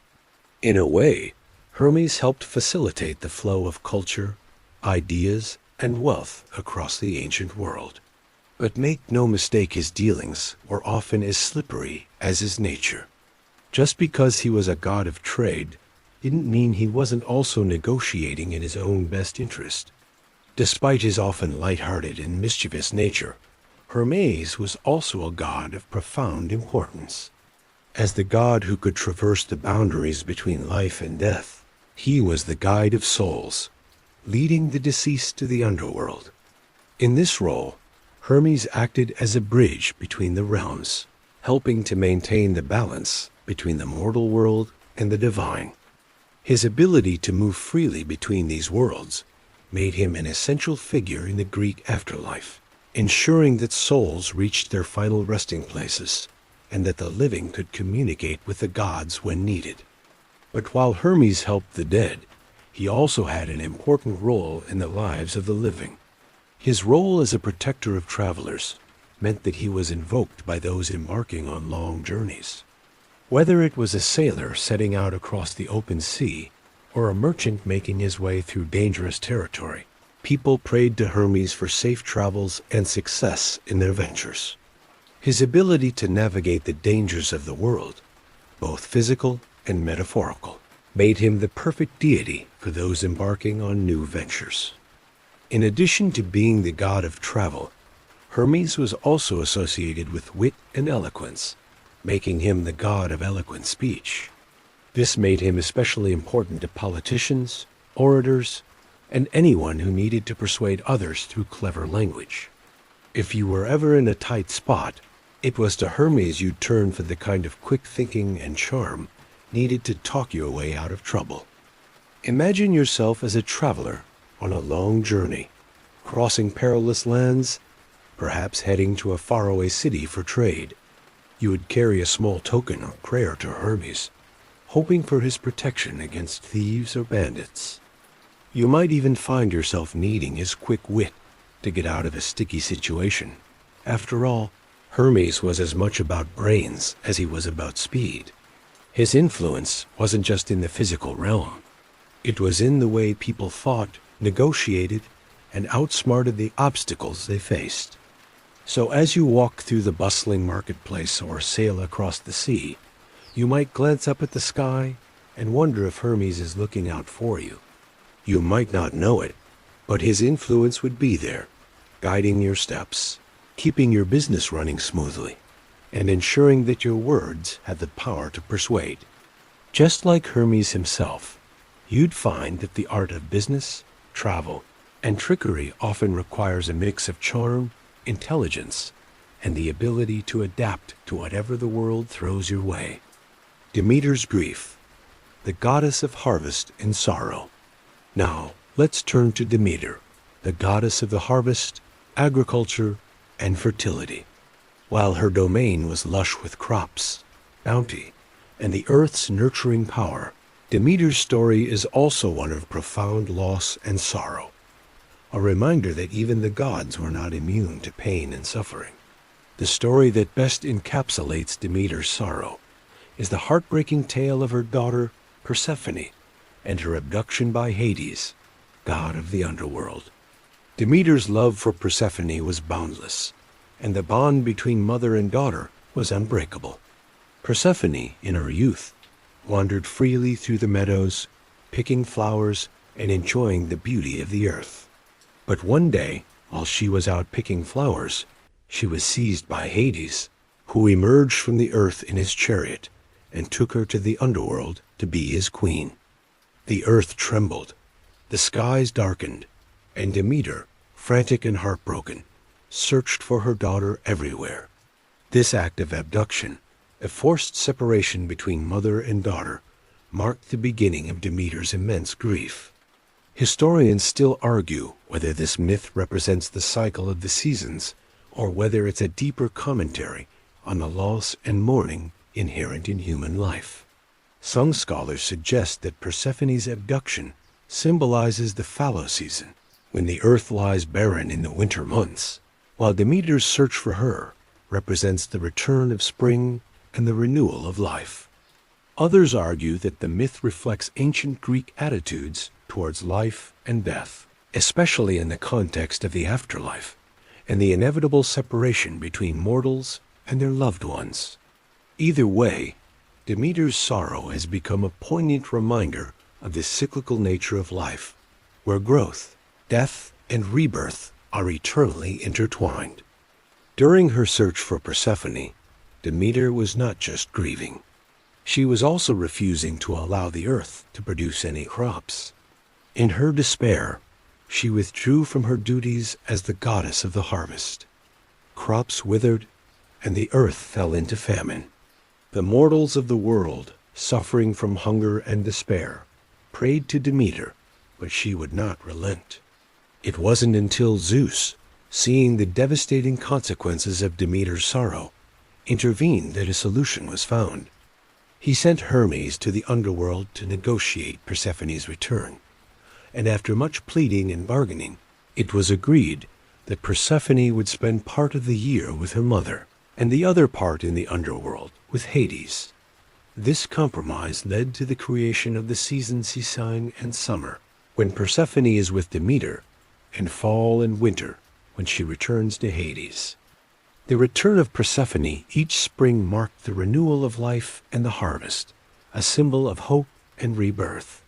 S1: In a way, Hermes helped facilitate the flow of culture, ideas, and wealth across the ancient world. But make no mistake, his dealings were often as slippery as his nature. Just because he was a god of trade didn't mean he wasn't also negotiating in his own best interest. Despite his often light-hearted and mischievous nature, Hermes was also a god of profound importance. As the god who could traverse the boundaries between life and death, he was the guide of souls, leading the deceased to the underworld. In this role, Hermes acted as a bridge between the realms, helping to maintain the balance between the mortal world and the divine. His ability to move freely between these worlds made him an essential figure in the Greek afterlife, ensuring that souls reached their final resting places and that the living could communicate with the gods when needed. But while Hermes helped the dead, he also had an important role in the lives of the living. His role as a protector of travelers meant that he was invoked by those embarking on long journeys. Whether it was a sailor setting out across the open sea or a merchant making his way through dangerous territory, people prayed to Hermes for safe travels and success in their ventures. His ability to navigate the dangers of the world, both physical and metaphorical, made him the perfect deity for those embarking on new ventures. In addition to being the god of travel, Hermes was also associated with wit and eloquence, making him the god of eloquent speech. This made him especially important to politicians, orators, and anyone who needed to persuade others through clever language. If you were ever in a tight spot, it was to Hermes you'd turn for the kind of quick thinking and charm needed to talk your way out of trouble. Imagine yourself as a traveler on a long journey, crossing perilous lands, perhaps heading to a faraway city for trade. You would carry a small token of prayer to Hermes, hoping for his protection against thieves or bandits. You might even find yourself needing his quick wit to get out of a sticky situation. After all, Hermes was as much about brains as he was about speed. His influence wasn't just in the physical realm. It was in the way people fought, negotiated, and outsmarted the obstacles they faced. So as you walk through the bustling marketplace or sail across the sea, you might glance up at the sky and wonder if Hermes is looking out for you. You might not know it, but his influence would be there, guiding your steps, keeping your business running smoothly, and ensuring that your words had the power to persuade. Just like Hermes himself, you'd find that the art of business, travel, and trickery often requires a mix of charm, intelligence, and the ability to adapt to whatever the world throws your way. Demeter's grief, the goddess of harvest and sorrow. Now, let's turn to Demeter, the goddess of the harvest, agriculture, and fertility. While her domain was lush with crops, bounty, and the earth's nurturing power, Demeter's story is also one of profound loss and sorrow, a reminder that even the gods were not immune to pain and suffering. The story that best encapsulates Demeter's sorrow is the heartbreaking tale of her daughter, Persephone, and her abduction by Hades, god of the underworld. Demeter's love for Persephone was boundless, and the bond between mother and daughter was unbreakable. Persephone, in her youth, wandered freely through the meadows, picking flowers and enjoying the beauty of the earth. But one day, while she was out picking flowers, she was seized by Hades, who emerged from the earth in his chariot and took her to the underworld to be his queen. The earth trembled, the skies darkened, and Demeter, frantic and heartbroken, searched for her daughter everywhere. This act of abduction, a forced separation between mother and daughter, marked the beginning of Demeter's immense grief. Historians still argue whether this myth represents the cycle of the seasons or whether it's a deeper commentary on the loss and mourning inherent in human life. Some scholars suggest that Persephone's abduction symbolizes the fallow season, when the earth lies barren in the winter months, while Demeter's search for her represents the return of spring and the renewal of life. Others argue that the myth reflects ancient Greek attitudes towards life and death, especially in the context of the afterlife and the inevitable separation between mortals and their loved ones. Either way, Demeter's sorrow has become a poignant reminder of the cyclical nature of life, where growth, death, and rebirth are eternally intertwined. During her search for Persephone, Demeter was not just grieving. She was also refusing to allow the earth to produce any crops. In her despair, she withdrew from her duties as the goddess of the harvest. Crops withered, and the earth fell into famine. The mortals of the world, suffering from hunger and despair, prayed to Demeter, but she would not relent. It wasn't until Zeus, seeing the devastating consequences of Demeter's sorrow, intervened that a solution was found. He sent Hermes to the underworld to negotiate Persephone's return, and after much pleading and bargaining, it was agreed that Persephone would spend part of the year with her mother, and the other part in the underworld with Hades. This compromise led to the creation of the seasons Season and summer, when Persephone is with Demeter, and fall and winter, when she returns to Hades. The return of Persephone each spring marked the renewal of life and the harvest, a symbol of hope and rebirth.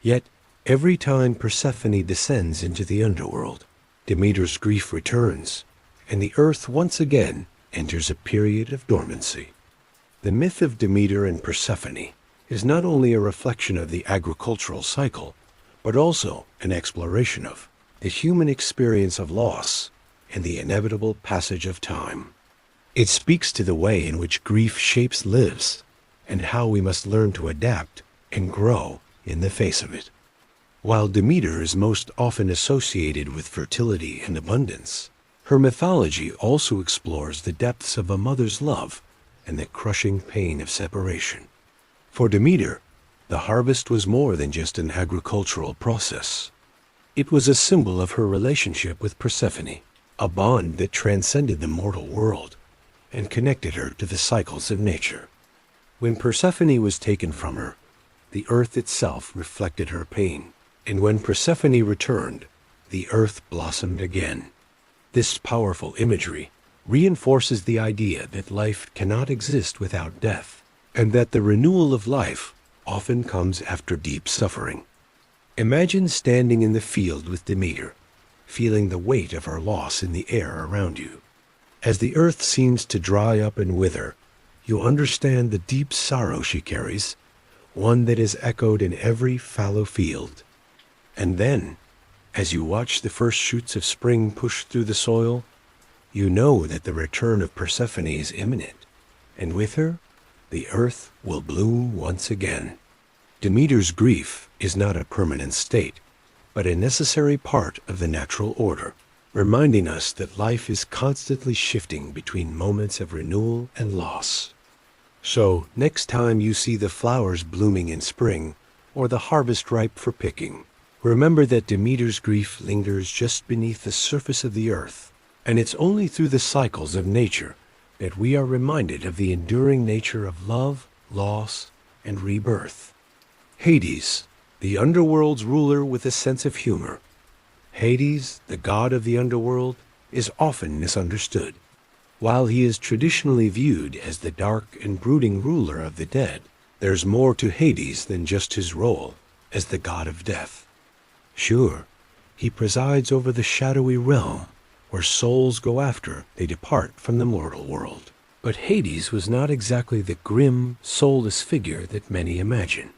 S1: Yet, every time Persephone descends into the underworld, Demeter's grief returns, and the earth once again enters a period of dormancy. The myth of Demeter and Persephone is not only a reflection of the agricultural cycle, but also an exploration of the human experience of loss and the inevitable passage of time. It speaks to the way in which grief shapes lives and how we must learn to adapt and grow in the face of it. While Demeter is most often associated with fertility and abundance, her mythology also explores the depths of a mother's love and the crushing pain of separation. For Demeter, the harvest was more than just an agricultural process. It was a symbol of her relationship with Persephone, a bond that transcended the mortal world and connected her to the cycles of nature. When Persephone was taken from her, the earth itself reflected her pain, and when Persephone returned, the earth blossomed again. This powerful imagery reinforces the idea that life cannot exist without death, and that the renewal of life often comes after deep suffering. Imagine standing in the field with Demeter, feeling the weight of her loss in the air around you. As the earth seems to dry up and wither, you understand the deep sorrow she carries, one that is echoed in every fallow field. And then, as you watch the first shoots of spring push through the soil, you know that the return of Persephone is imminent, and with her, the earth will bloom once again. Demeter's grief is not a permanent state, but a necessary part of the natural order, reminding us that life is constantly shifting between moments of renewal and loss. So, next time you see the flowers blooming in spring, or the harvest ripe for picking, remember that Demeter's grief lingers just beneath the surface of the earth, and it's only through the cycles of nature that we are reminded of the enduring nature of love, loss, and rebirth. Hades, the underworld's ruler with a sense of humor. Hades, the god of the underworld, is often misunderstood. While he is traditionally viewed as the dark and brooding ruler of the dead, there's more to Hades than just his role as the god of death. Sure, he presides over the shadowy realm where souls go after they depart from the mortal world. But Hades was not exactly the grim, soulless figure that many imagine.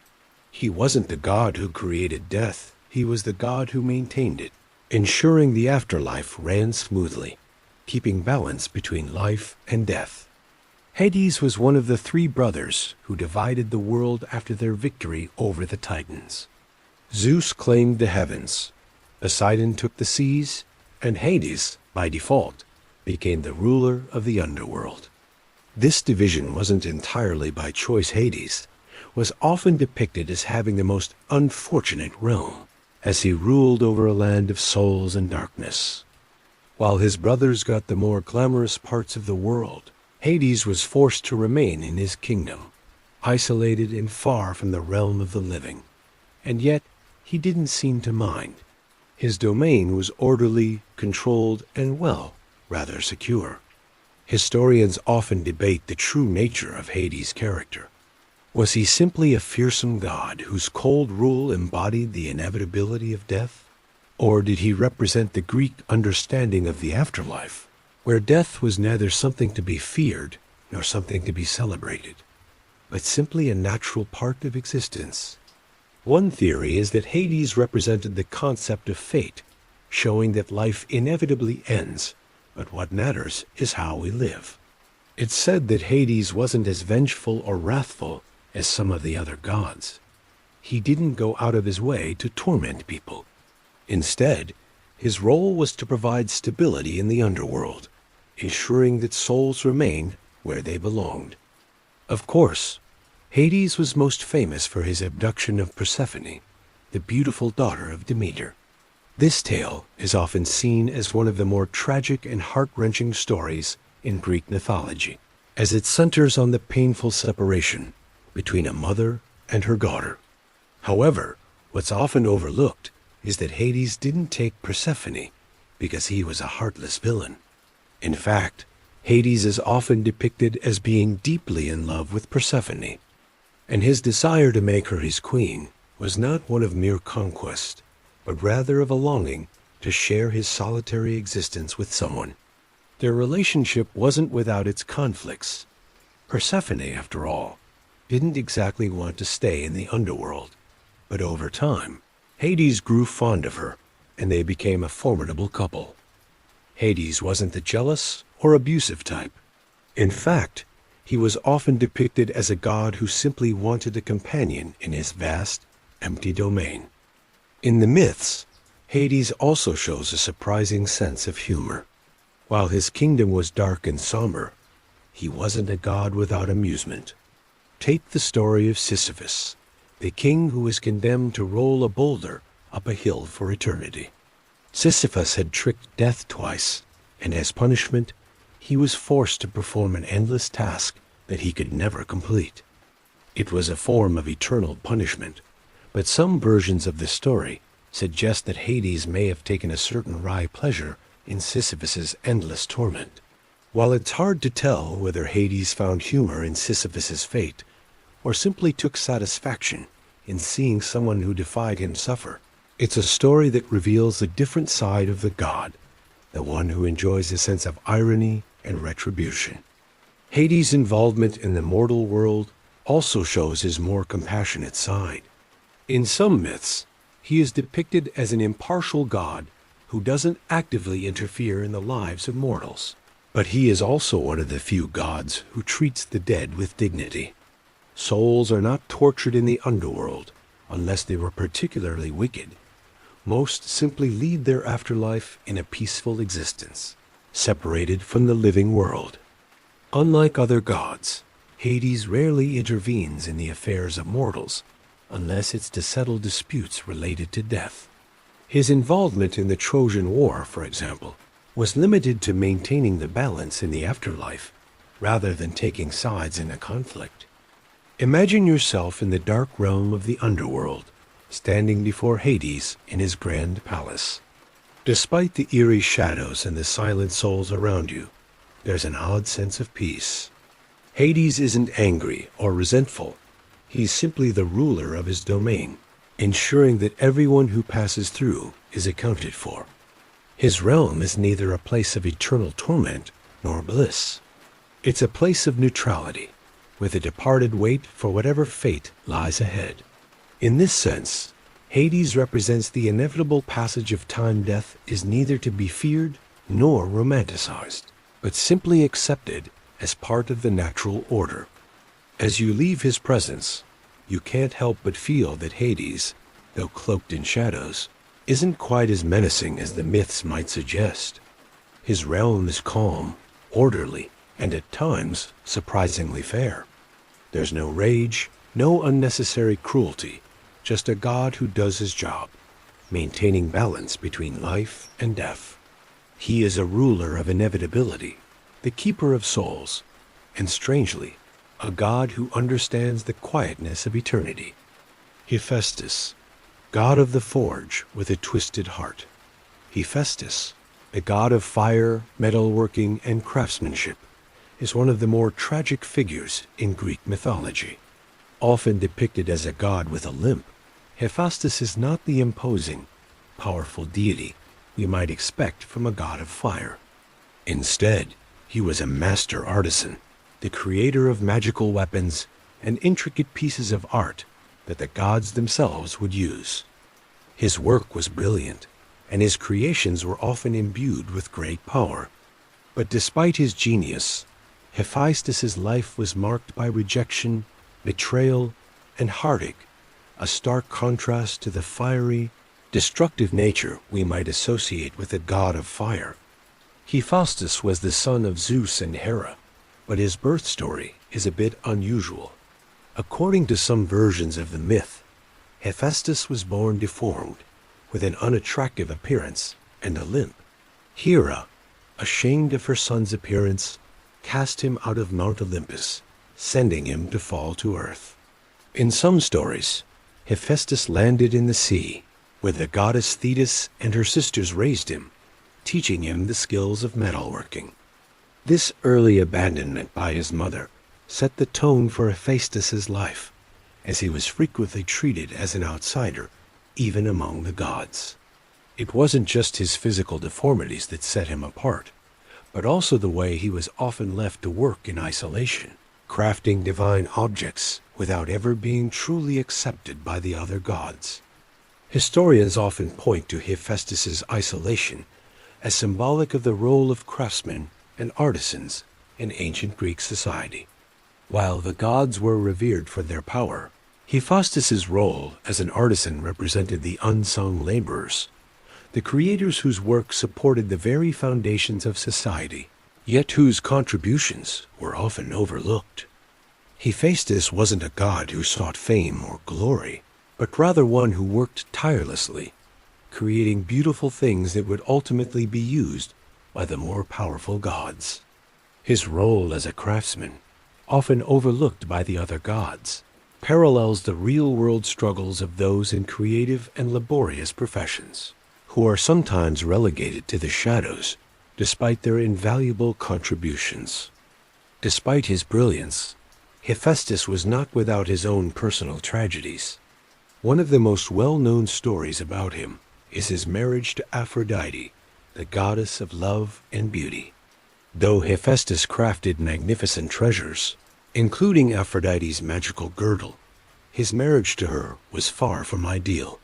S1: He wasn't the god who created death, he was the god who maintained it, ensuring the afterlife ran smoothly, keeping balance between life and death. Hades was one of the three brothers who divided the world after their victory over the Titans. Zeus claimed the heavens, Poseidon took the seas, and Hades, by default, became the ruler of the underworld. This division wasn't entirely by choice. Hades was often depicted as having the most unfortunate realm, as he ruled over a land of souls and darkness. While his brothers got the more glamorous parts of the world, Hades was forced to remain in his kingdom, isolated and far from the realm of the living. And yet, he didn't seem to mind. His domain was orderly, controlled, and, well, rather secure. Historians often debate the true nature of Hades' character. Was he simply a fearsome god whose cold rule embodied the inevitability of death? Or did he represent the Greek understanding of the afterlife, where death was neither something to be feared nor something to be celebrated, but simply a natural part of existence? One theory is that Hades represented the concept of fate, showing that life inevitably ends, but what matters is how we live. It's said that Hades wasn't as vengeful or wrathful as some of the other gods. He didn't go out of his way to torment people. Instead, his role was to provide stability in the underworld, ensuring that souls remained where they belonged. Of course, Hades was most famous for his abduction of Persephone, the beautiful daughter of Demeter. This tale is often seen as one of the more tragic and heart-wrenching stories in Greek mythology, as it centers on the painful separation between a mother and her daughter. However, what's often overlooked is that Hades didn't take Persephone because he was a heartless villain. In fact, Hades is often depicted as being deeply in love with Persephone, and his desire to make her his queen was not one of mere conquest, but rather of a longing to share his solitary existence with someone. Their relationship wasn't without its conflicts. Persephone, after all, didn't exactly want to stay in the underworld, but over time, Hades grew fond of her, and they became a formidable couple. Hades wasn't the jealous or abusive type. In fact, he was often depicted as a god who simply wanted a companion in his vast, empty domain. In the myths, Hades also shows a surprising sense of humor. While his kingdom was dark and somber, he wasn't a god without amusement. Take the story of Sisyphus, the king who was condemned to roll a boulder up a hill for eternity. Sisyphus had tricked death twice, and as punishment, he was forced to perform an endless task that he could never complete. It was a form of eternal punishment, but some versions of the story suggest that Hades may have taken a certain wry pleasure in Sisyphus's endless torment. While it's hard to tell whether Hades found humor in Sisyphus's fate, or simply took satisfaction in seeing someone who defied him suffer, it's a story that reveals a different side of the god, the one who enjoys a sense of irony and retribution. Hades' involvement in the mortal world also shows his more compassionate side. In some myths, he is depicted as an impartial god who doesn't actively interfere in the lives of mortals. But he is also one of the few gods who treats the dead with dignity. Souls are not tortured in the underworld unless they were particularly wicked. Most simply lead their afterlife in a peaceful existence, separated from the living world. Unlike other gods, Hades rarely intervenes in the affairs of mortals, unless it's to settle disputes related to death. His involvement in the Trojan War, for example, was limited to maintaining the balance in the afterlife, rather than taking sides in a conflict. Imagine yourself in the dark realm of the underworld, standing before Hades in his grand palace. Despite the eerie shadows and the silent souls around you, there's an odd sense of peace. Hades isn't angry or resentful. He's simply the ruler of his domain, ensuring that everyone who passes through is accounted for. His realm is neither a place of eternal torment nor bliss. It's a place of neutrality, where the departed wait for whatever fate lies ahead. In this sense, Hades represents the inevitable passage of time-death is neither to be feared nor romanticized, but simply accepted as part of the natural order. As you leave his presence, you can't help but feel that Hades, though cloaked in shadows, isn't quite as menacing as the myths might suggest. His realm is calm, orderly, and at times surprisingly fair. There's no rage, no unnecessary cruelty, just a god who does his job, maintaining balance between life and death. He is a ruler of inevitability, the keeper of souls, and strangely, a god who understands the quietness of eternity. Hephaestus, god of the forge with a twisted heart. Hephaestus, the god of fire, metalworking, and craftsmanship, is one of the more tragic figures in Greek mythology. Often depicted as a god with a limp, Hephaestus is not the imposing, powerful deity we might expect from a god of fire. Instead, he was a master artisan, the creator of magical weapons and intricate pieces of art that the gods themselves would use. His work was brilliant, and his creations were often imbued with great power. But despite his genius, Hephaestus's life was marked by rejection, betrayal, and heartache, a stark contrast to the fiery, destructive nature we might associate with a god of fire. Hephaestus was the son of Zeus and Hera, but his birth story is a bit unusual. According to some versions of the myth, Hephaestus was born deformed, with an unattractive appearance and a limp. Hera, ashamed of her son's appearance, cast him out of Mount Olympus, sending him to fall to earth. In some stories, Hephaestus landed in the sea, where the goddess Thetis and her sisters raised him, teaching him the skills of metalworking. This early abandonment by his mother set the tone for Hephaestus's life, as he was frequently treated as an outsider, even among the gods. It wasn't just his physical deformities that set him apart, but also the way he was often left to work in isolation, crafting divine objects without ever being truly accepted by the other gods. Historians often point to Hephaestus's isolation as symbolic of the role of craftsmen and artisans in ancient Greek society. While the gods were revered for their power, Hephaestus's role as an artisan represented the unsung laborers, the creators whose work supported the very foundations of society. yet whose contributions were often overlooked. Hephaestus wasn't a god who sought fame or glory, but rather one who worked tirelessly, creating beautiful things that would ultimately be used by the more powerful gods. His role as a craftsman, often overlooked by the other gods, parallels the real-world struggles of those in creative and laborious professions, who are sometimes relegated to the shadows despite their invaluable contributions. Despite his brilliance, Hephaestus was not without his own personal tragedies. One of the most well-known stories about him is his marriage to Aphrodite, the goddess of love and beauty. Though Hephaestus crafted magnificent treasures, including Aphrodite's magical girdle, his marriage to her was far from ideal.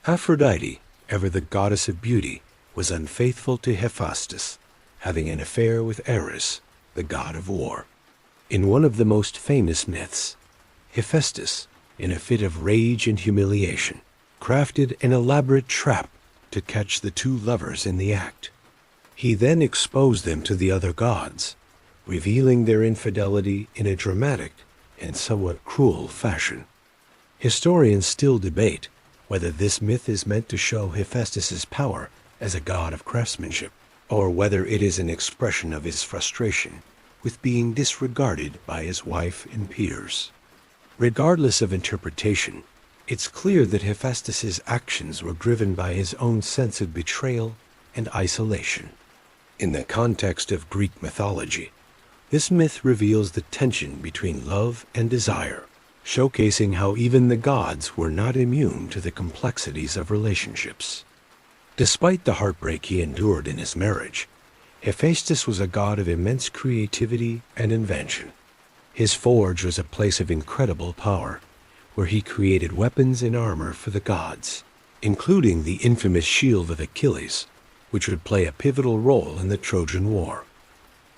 S1: Aphrodite, ever the goddess of beauty, was unfaithful to Hephaestus, having an affair with Ares, the god of war. In one of the most famous myths, Hephaestus, in a fit of rage and humiliation, crafted an elaborate trap to catch the two lovers in the act. He then exposed them to the other gods, revealing their infidelity in a dramatic and somewhat cruel fashion. Historians still debate whether this myth is meant to show Hephaestus's power as a god of craftsmanship, or whether it is an expression of his frustration with being disregarded by his wife and peers. Regardless of interpretation, it's clear that Hephaestus's actions were driven by his own sense of betrayal and isolation. In the context of Greek mythology, this myth reveals the tension between love and desire, showcasing how even the gods were not immune to the complexities of relationships. Despite the heartbreak he endured in his marriage, Hephaestus was a god of immense creativity and invention. His forge was a place of incredible power, where he created weapons and armor for the gods, including the infamous shield of Achilles, which would play a pivotal role in the Trojan War.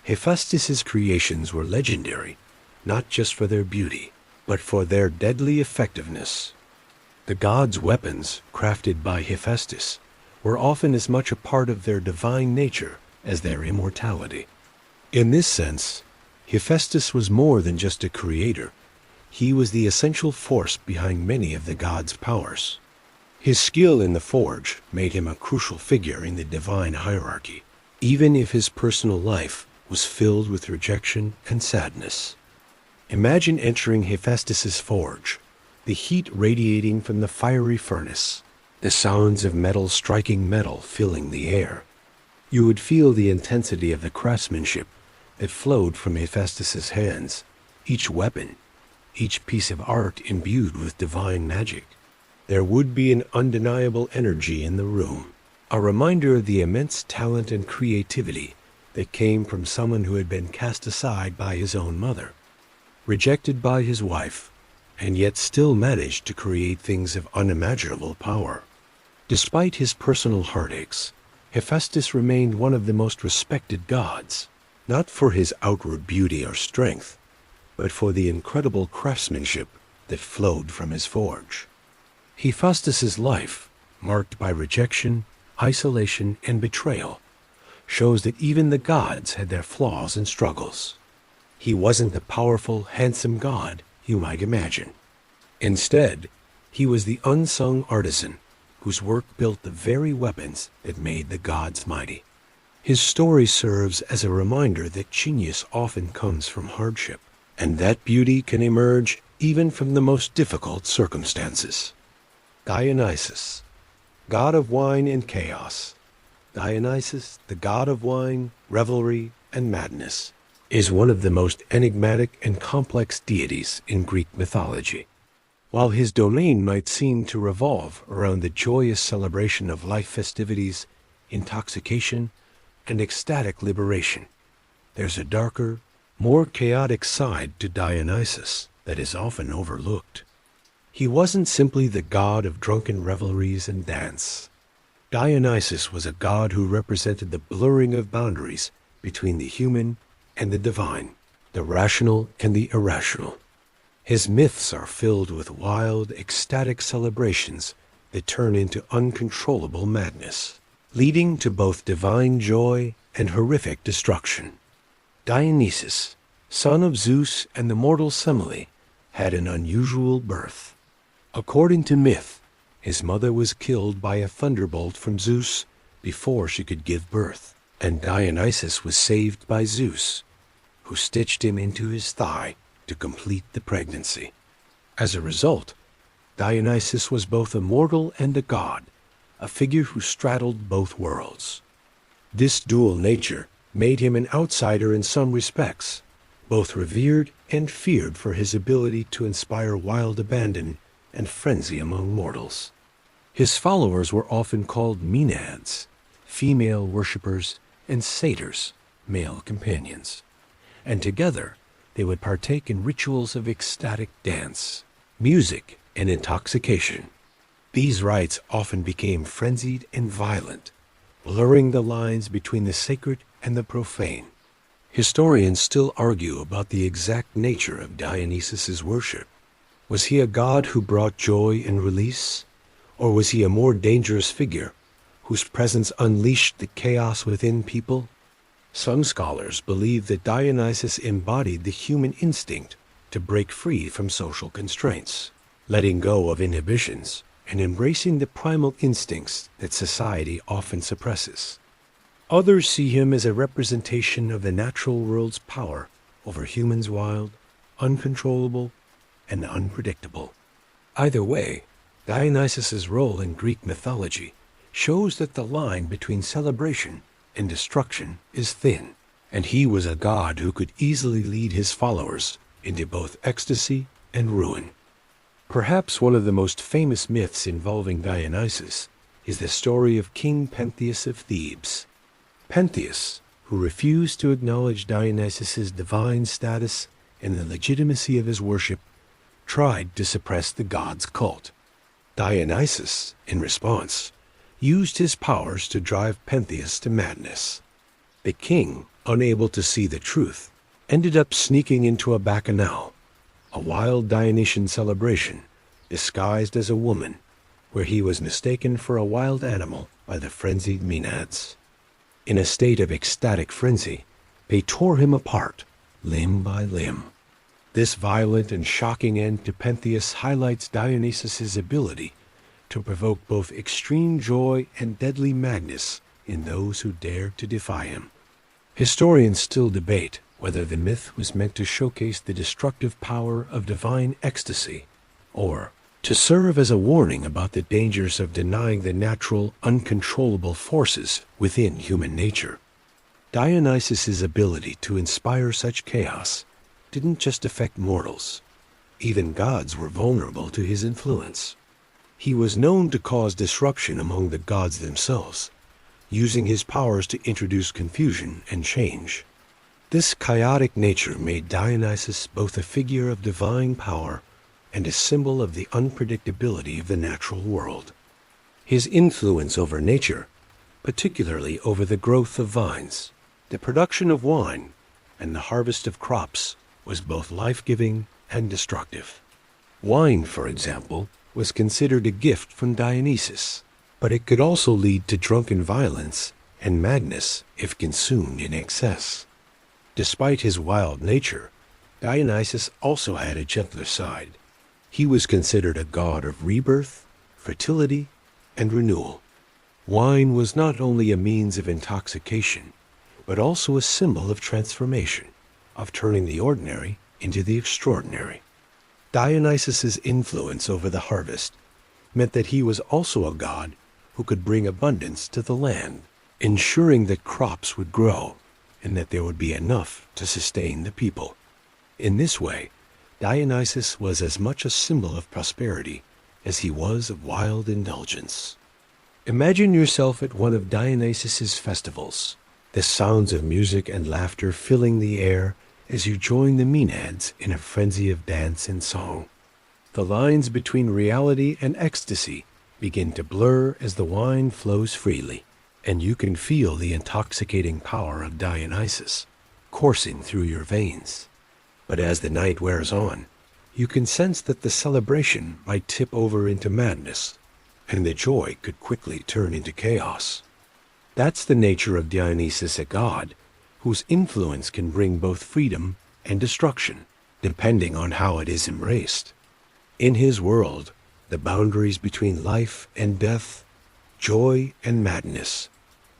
S1: Hephaestus's creations were legendary, not just for their beauty, but for their deadly effectiveness. The gods' weapons, crafted by Hephaestus, were often as much a part of their divine nature as their immortality. In this sense, Hephaestus was more than just a creator. He was the essential force behind many of the gods' powers. His skill in the forge made him a crucial figure in the divine hierarchy, even if his personal life was filled with rejection and sadness. Imagine entering Hephaestus's forge, the heat radiating from the fiery furnace, the sounds of metal striking metal filling the air. You would feel the intensity of the craftsmanship that flowed from Hephaestus's hands, each weapon, each piece of art imbued with divine magic. There would be an undeniable energy in the room, a reminder of the immense talent and creativity that came from someone who had been cast aside by his own mother, rejected by his wife, and yet still managed to create things of unimaginable power. Despite his personal heartaches, Hephaestus remained one of the most respected gods, not for his outward beauty or strength, but for the incredible craftsmanship that flowed from his forge. Hephaestus's life, marked by rejection, isolation, and betrayal, shows that even the gods had their flaws and struggles. He wasn't the powerful, handsome god you might imagine. Instead, he was the unsung artisan whose work built the very weapons that made the gods mighty. His story serves as a reminder that genius often comes from hardship, and that beauty can emerge even from the most difficult circumstances. Dionysus, god of wine and chaos. Dionysus, the god of wine, revelry, and madness, is one of the most enigmatic and complex deities in Greek mythology. While his domain might seem to revolve around the joyous celebration of life festivities, intoxication, and ecstatic liberation, there's a darker, more chaotic side to Dionysus that is often overlooked. He wasn't simply the god of drunken revelries and dance. Dionysus was a god who represented the blurring of boundaries between the human and the divine, the rational and the irrational. His myths are filled with wild, ecstatic celebrations that turn into uncontrollable madness, leading to both divine joy and horrific destruction. Dionysus, son of Zeus and the mortal Semele, had an unusual birth. According to myth, his mother was killed by a thunderbolt from Zeus before she could give birth, and Dionysus was saved by Zeus, who stitched him into his thigh to complete the pregnancy. As a result, Dionysus was both a mortal and a god, a figure who straddled both worlds. This dual nature made him an outsider in some respects, both revered and feared for his ability to inspire wild abandon and frenzy among mortals. His followers were often called Maenads, female worshippers, and satyrs, male companions, and together they would partake in rituals of ecstatic dance, music, and intoxication. These rites often became frenzied and violent, blurring the lines between the sacred and the profane. Historians still argue about the exact nature of Dionysus's worship. Was he a god who brought joy and release, or was he a more dangerous figure whose presence unleashed the chaos within people? Some scholars believe that Dionysus embodied the human instinct to break free from social constraints, letting go of inhibitions and embracing the primal instincts that society often suppresses. Others see him as a representation of the natural world's power over humans' wild, uncontrollable, and unpredictable. Either way, Dionysus's role in Greek mythology shows that the line between celebration and destruction is thin, and he was a god who could easily lead his followers into both ecstasy and ruin. Perhaps one of the most famous myths involving Dionysus is the story of King Pentheus of Thebes. Pentheus, who refused to acknowledge Dionysus's divine status and the legitimacy of his worship, tried to suppress the god's cult. Dionysus, in response, used his powers to drive Pentheus to madness. The king, unable to see the truth, ended up sneaking into a bacchanal, a wild Dionysian celebration disguised as a woman, where he was mistaken for a wild animal by the frenzied Maenads. In a state of ecstatic frenzy, they tore him apart, limb by limb. This violent and shocking end to Pentheus highlights Dionysus's ability to provoke both extreme joy and deadly madness in those who dare to defy him. Historians still debate whether the myth was meant to showcase the destructive power of divine ecstasy, or to serve as a warning about the dangers of denying the natural, uncontrollable forces within human nature. Dionysus's ability to inspire such chaos didn't just affect mortals. Even gods were vulnerable to his influence. He was known to cause disruption among the gods themselves, using his powers to introduce confusion and change. This chaotic nature made Dionysus both a figure of divine power and a symbol of the unpredictability of the natural world. His influence over nature, particularly over the growth of vines, the production of wine, and the harvest of crops, was both life-giving and destructive. Wine, for example, was considered a gift from Dionysus, but it could also lead to drunken violence and madness if consumed in excess. Despite his wild nature, Dionysus also had a gentler side. He was considered a god of rebirth, fertility, and renewal. Wine was not only a means of intoxication, but also a symbol of transformation, of turning the ordinary into the extraordinary. Dionysus's influence over the harvest meant that he was also a god who could bring abundance to the land, ensuring that crops would grow and that there would be enough to sustain the people. In this way, Dionysus was as much a symbol of prosperity as he was of wild indulgence. Imagine yourself at one of Dionysus's festivals, the sounds of music and laughter filling the air as you join the Maenads in a frenzy of dance and song. The lines between reality and ecstasy begin to blur as the wine flows freely, and you can feel the intoxicating power of Dionysus coursing through your veins. But as the night wears on, you can sense that the celebration might tip over into madness, and the joy could quickly turn into chaos. That's the nature of Dionysus, a god whose influence can bring both freedom and destruction, depending on how it is embraced. In his world, the boundaries between life and death, joy and madness,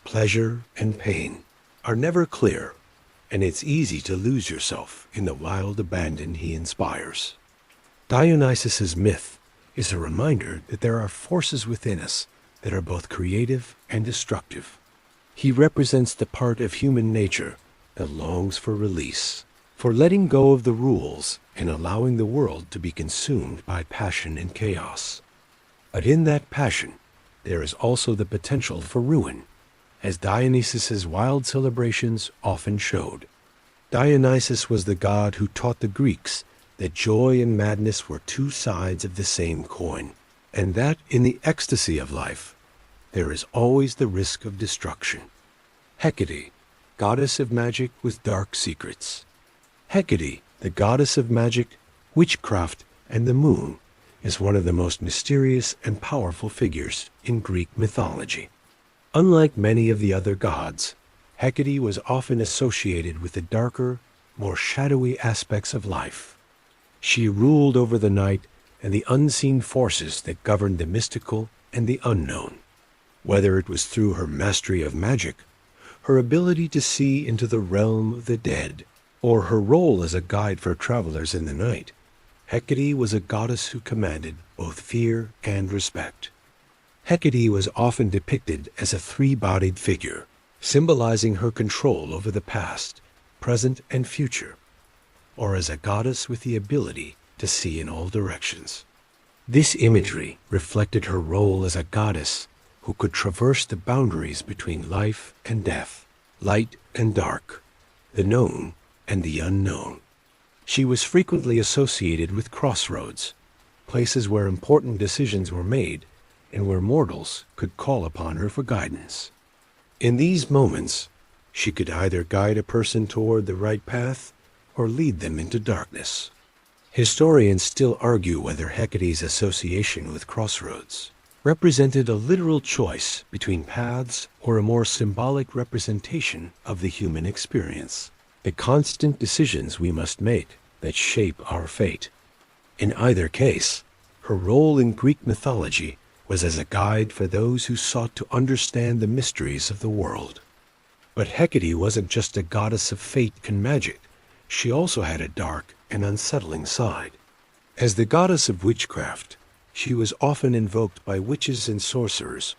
S1: pleasure and pain, are never clear, and it's easy to lose yourself in the wild abandon he inspires. Dionysus's myth is a reminder that there are forces within us that are both creative and destructive. He represents the part of human nature that longs for release, for letting go of the rules and allowing the world to be consumed by passion and chaos. But in that passion, there is also the potential for ruin, as Dionysus's wild celebrations often showed. Dionysus was the god who taught the Greeks that joy and madness were two sides of the same coin, and that in the ecstasy of life, there is always the risk of destruction. Hecate, goddess of magic with dark secrets. Hecate, the goddess of magic, witchcraft, and the moon, is one of the most mysterious and powerful figures in Greek mythology. Unlike many of the other gods, Hecate was often associated with the darker, more shadowy aspects of life. She ruled over the night and the unseen forces that governed the mystical and the unknown. Whether it was through her mastery of magic, her ability to see into the realm of the dead, or her role as a guide for travelers in the night, Hecate was a goddess who commanded both fear and respect. Hecate was often depicted as a three-bodied figure, symbolizing her control over the past, present, and future, or as a goddess with the ability to see in all directions. This imagery reflected her role as a goddess who could traverse the boundaries between life and death, light and dark, the known and the unknown. She was frequently associated with crossroads, places where important decisions were made and where mortals could call upon her for guidance. In these moments, she could either guide a person toward the right path or lead them into darkness. Historians still argue whether Hecate's association with crossroads represented a literal choice between paths or a more symbolic representation of the human experience, the constant decisions we must make that shape our fate. In either case, her role in Greek mythology was as a guide for those who sought to understand the mysteries of the world. But Hecate wasn't just a goddess of fate and magic. She also had a dark and unsettling side. As the goddess of witchcraft, she was often invoked by witches and sorcerers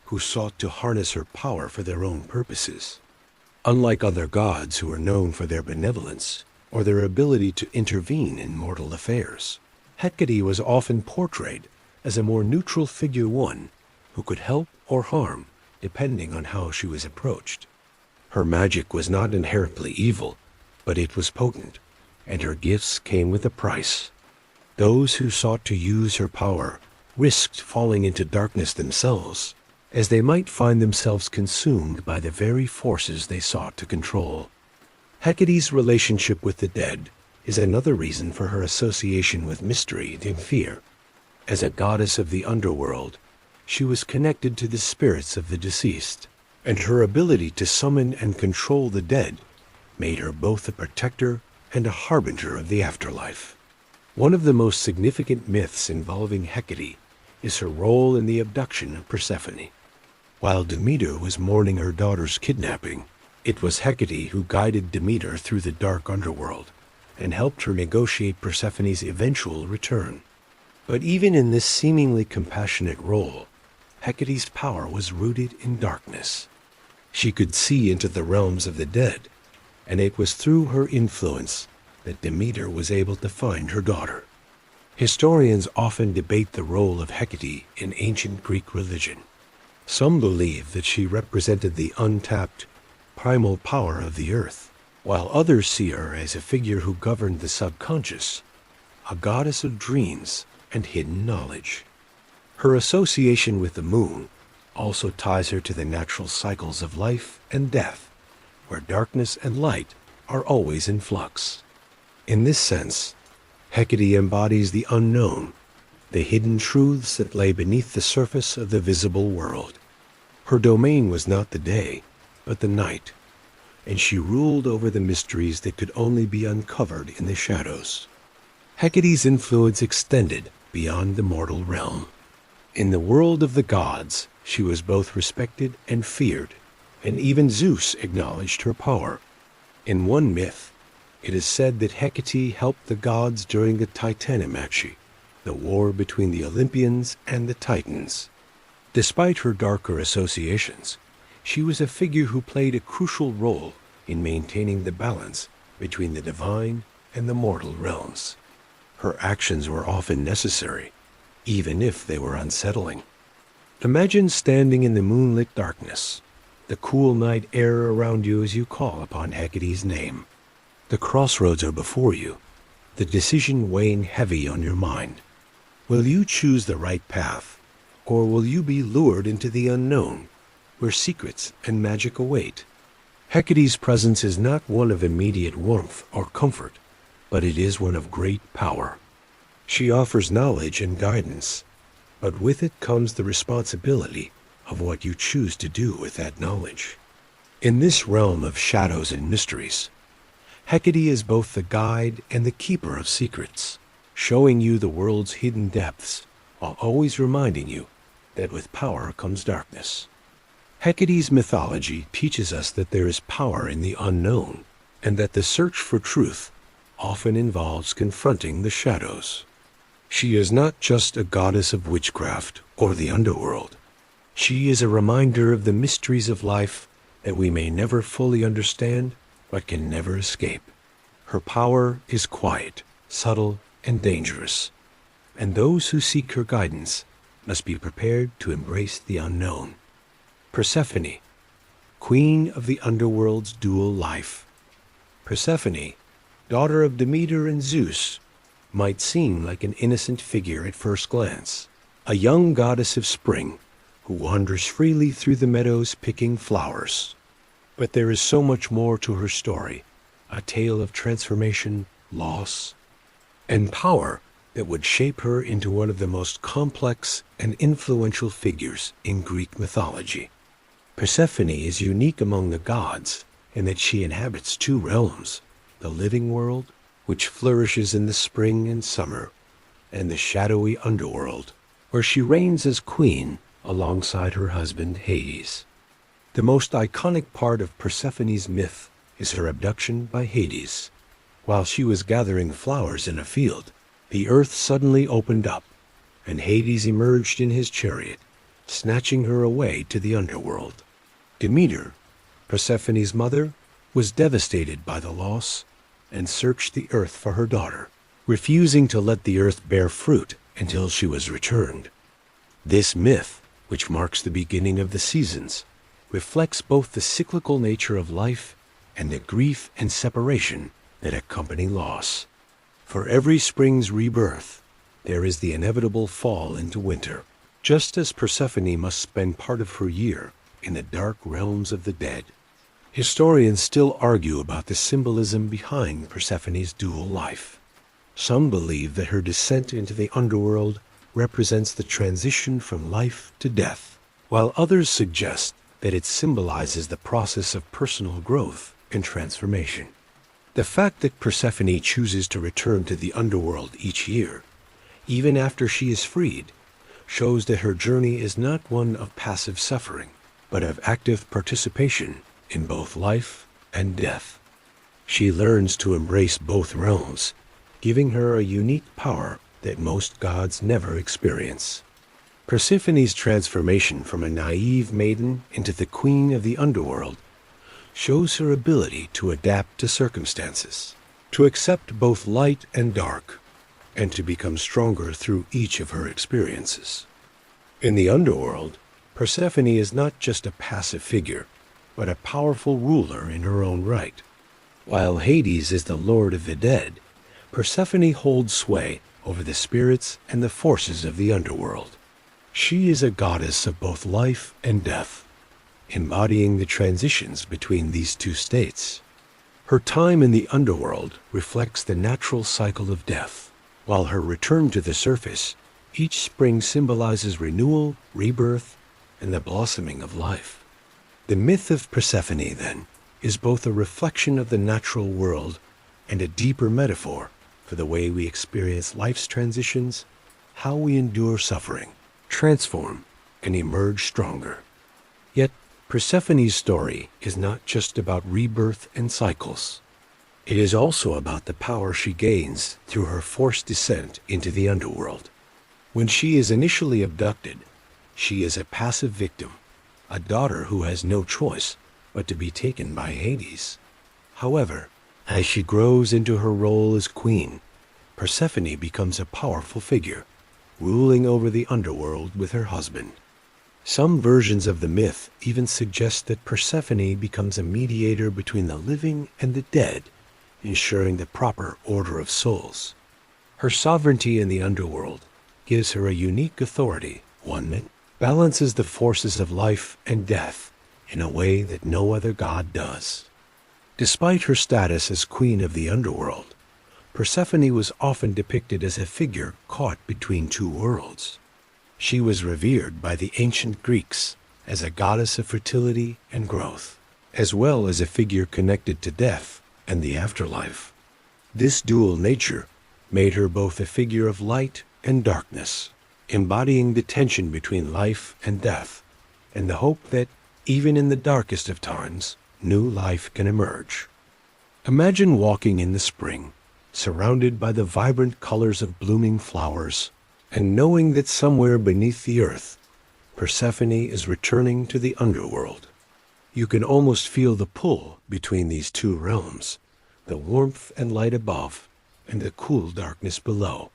S1: who sought to harness her power for their own purposes. Unlike other gods who are known for their benevolence or their ability to intervene in mortal affairs, Hecate was often portrayed as a more neutral figure, one who could help or harm depending on how she was approached. Her magic was not inherently evil, but it was potent, and her gifts came with a price. Those who sought to use her power risked falling into darkness themselves, as they might find themselves consumed by the very forces they sought to control. Hecate's relationship with the dead is another reason for her association with mystery and fear. As a goddess of the underworld, she was connected to the spirits of the deceased, and her ability to summon and control the dead made her both a protector and a harbinger of the afterlife. One of the most significant myths involving Hecate is her role in the abduction of Persephone. While Demeter was mourning her daughter's kidnapping, it was Hecate who guided Demeter through the dark underworld and helped her negotiate Persephone's eventual return. But even in this seemingly compassionate role, Hecate's power was rooted in darkness. She could see into the realms of the dead, and it was through her influence that Demeter was able to find her daughter. Historians often debate the role of Hecate in ancient Greek religion. Some believe that she represented the untapped, primal power of the earth, while others see her as a figure who governed the subconscious, a goddess of dreams and hidden knowledge. Her association with the moon also ties her to the natural cycles of life and death, where darkness and light are always in flux. In this sense, Hecate embodies the unknown, the hidden truths that lay beneath the surface of the visible world. Her domain was not the day, but the night, and she ruled over the mysteries that could only be uncovered in the shadows. Hecate's influence extended beyond the mortal realm. In the world of the gods, she was both respected and feared, and even Zeus acknowledged her power. In one myth, it is said that Hecate helped the gods during the Titanomachi, the war between the Olympians and the Titans. Despite her darker associations, she was a figure who played a crucial role in maintaining the balance between the divine and the mortal realms. Her actions were often necessary, even if they were unsettling. Imagine standing in the moonlit darkness, the cool night air around you as you call upon Hecate's name. The crossroads are before you, the decision weighing heavy on your mind. Will you choose the right path, or will you be lured into the unknown, where secrets and magic await? Hecate's presence is not one of immediate warmth or comfort, but it is one of great power. She offers knowledge and guidance, but with it comes the responsibility of what you choose to do with that knowledge. In this realm of shadows and mysteries, Hecate is both the guide and the keeper of secrets, showing you the world's hidden depths, while always reminding you that with power comes darkness. Hecate's mythology teaches us that there is power in the unknown, and that the search for truth often involves confronting the shadows. She is not just a goddess of witchcraft or the underworld. She is a reminder of the mysteries of life that we may never fully understand, but can never escape. Her power is quiet, subtle, and dangerous, and those who seek her guidance must be prepared to embrace the unknown. Persephone, queen of the underworld's dual life. Persephone, daughter of Demeter and Zeus, might seem like an innocent figure at first glance, a young goddess of spring who wanders freely through the meadows picking flowers. But there is so much more to her story, a tale of transformation, loss, and power that would shape her into one of the most complex and influential figures in Greek mythology. Persephone is unique among the gods in that she inhabits two realms, the living world, which flourishes in the spring and summer, and the shadowy underworld, where she reigns as queen alongside her husband Hades. The most iconic part of Persephone's myth is her abduction by Hades. While she was gathering flowers in a field, the earth suddenly opened up, and Hades emerged in his chariot, snatching her away to the underworld. Demeter, Persephone's mother, was devastated by the loss and searched the earth for her daughter, refusing to let the earth bear fruit until she was returned. This myth, which marks the beginning of the seasons, reflects both the cyclical nature of life and the grief and separation that accompany loss. For every spring's rebirth, there is the inevitable fall into winter, just as Persephone must spend part of her year in the dark realms of the dead. Historians still argue about the symbolism behind Persephone's dual life. Some believe that her descent into the underworld represents the transition from life to death, while others suggest that it symbolizes the process of personal growth and transformation. The fact that Persephone chooses to return to the underworld each year, even after she is freed, shows that her journey is not one of passive suffering, but of active participation in both life and death. She learns to embrace both realms, giving her a unique power that most gods never experience. Persephone's transformation from a naive maiden into the queen of the underworld shows her ability to adapt to circumstances, to accept both light and dark, and to become stronger through each of her experiences. In the underworld, Persephone is not just a passive figure, but a powerful ruler in her own right. While Hades is the lord of the dead, Persephone holds sway over the spirits and the forces of the underworld. She is a goddess of both life and death, embodying the transitions between these two states. Her time in the underworld reflects the natural cycle of death, while her return to the surface, each spring symbolizes renewal, rebirth, and the blossoming of life. The myth of Persephone, then, is both a reflection of the natural world and a deeper metaphor for the way we experience life's transitions, how we endure suffering, transform, and emerge stronger. Yet, Persephone's story is not just about rebirth and cycles. It is also about the power she gains through her forced descent into the underworld. When she is initially abducted, she is a passive victim, a daughter who has no choice but to be taken by Hades. However, as she grows into her role as queen, Persephone becomes a powerful figure, ruling over the underworld with her husband. Some versions of the myth even suggest that Persephone becomes a mediator between the living and the dead, ensuring the proper order of souls. Her sovereignty in the underworld gives her a unique authority, one that balances the forces of life and death in a way that no other god does. Despite her status as queen of the underworld, Persephone was often depicted as a figure caught between two worlds. She was revered by the ancient Greeks as a goddess of fertility and growth, as well as a figure connected to death and the afterlife. This dual nature made her both a figure of light and darkness, embodying the tension between life and death, and the hope that, even in the darkest of times, new life can emerge. Imagine walking in the spring, surrounded by the vibrant colors of blooming flowers, and knowing that somewhere beneath the earth, Persephone is returning to the underworld. You can almost feel the pull between these two realms, the warmth and light above, and the cool darkness below.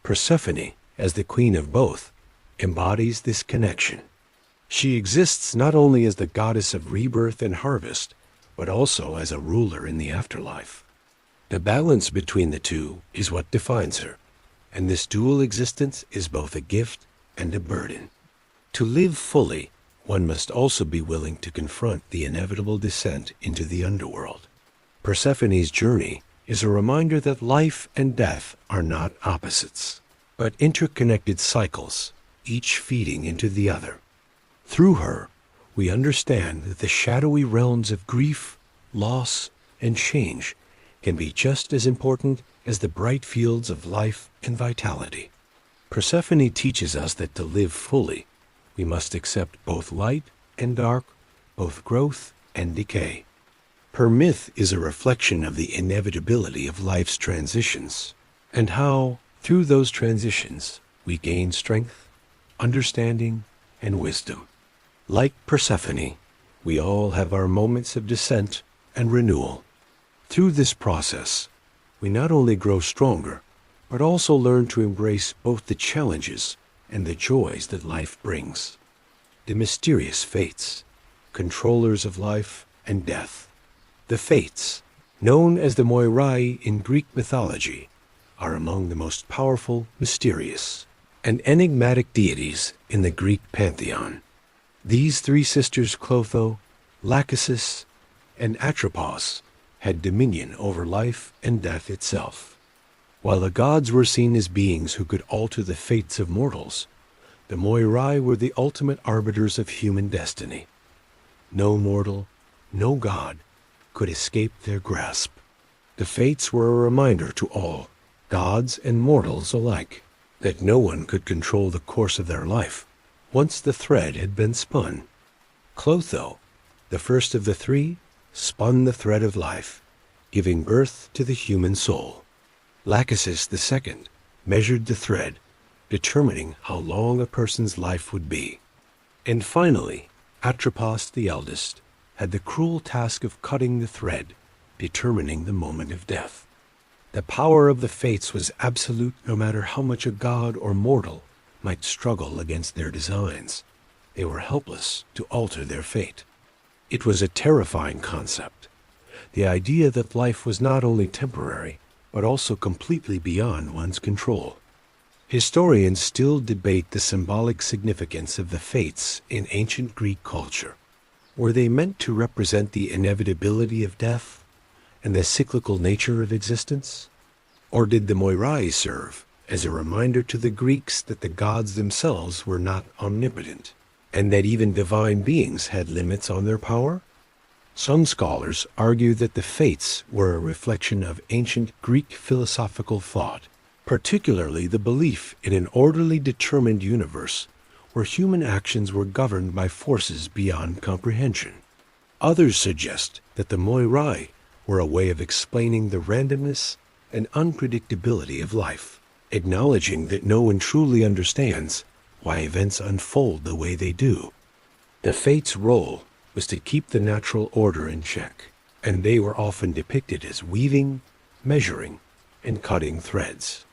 S1: Persephone, as the queen of both, embodies this connection. She exists not only as the goddess of rebirth and harvest, but also as a ruler in the afterlife. The balance between the two is what defines her, and this dual existence is both a gift and a burden. To live fully, one must also be willing to confront the inevitable descent into the underworld. Persephone's journey is a reminder that life and death are not opposites, but interconnected cycles, each feeding into the other. Through her, we understand that the shadowy realms of grief, loss, and change can be just as important as the bright fields of life and vitality. Persephone teaches us that to live fully, we must accept both light and dark, both growth and decay. Her myth is a reflection of the inevitability of life's transitions, and how, through those transitions, we gain strength, understanding, and wisdom. Like Persephone, we all have our moments of descent and renewal. Through this process, we not only grow stronger, but also learn to embrace both the challenges and the joys that life brings. The mysterious fates, controllers of life and death. The fates, known as the Moirai in Greek mythology, are among the most powerful, mysterious, and enigmatic deities in the Greek pantheon. These three sisters, Clotho, Lachesis, and Atropos, had dominion over life and death itself. While the gods were seen as beings who could alter the fates of mortals, the Moirai were the ultimate arbiters of human destiny. No mortal, no god, could escape their grasp. The fates were a reminder to all, gods and mortals alike, that no one could control the course of their life once the thread had been spun. Clotho, the first of the three, spun the thread of life, giving birth to the human soul. Lachesis the second measured the thread, determining how long a person's life would be. And finally, Atropos the eldest had the cruel task of cutting the thread, determining the moment of death. The power of the fates was absolute no matter how much a god or mortal might struggle against their designs. They were helpless to alter their fate. It was a terrifying concept, the idea that life was not only temporary, but also completely beyond one's control. Historians still debate the symbolic significance of the fates in ancient Greek culture. Were they meant to represent the inevitability of death and the cyclical nature of existence? Or did the Moirai serve as a reminder to the Greeks that the gods themselves were not omnipotent, and that even divine beings had limits on their power? Some scholars argue that the fates were a reflection of ancient Greek philosophical thought, particularly the belief in an orderly, determined universe where human actions were governed by forces beyond comprehension. Others suggest that the Moirai were a way of explaining the randomness and unpredictability of life, acknowledging that no one truly understands why events unfold the way they do. The fates' role was to keep the natural order in check, and they were often depicted as weaving, measuring, and cutting threads.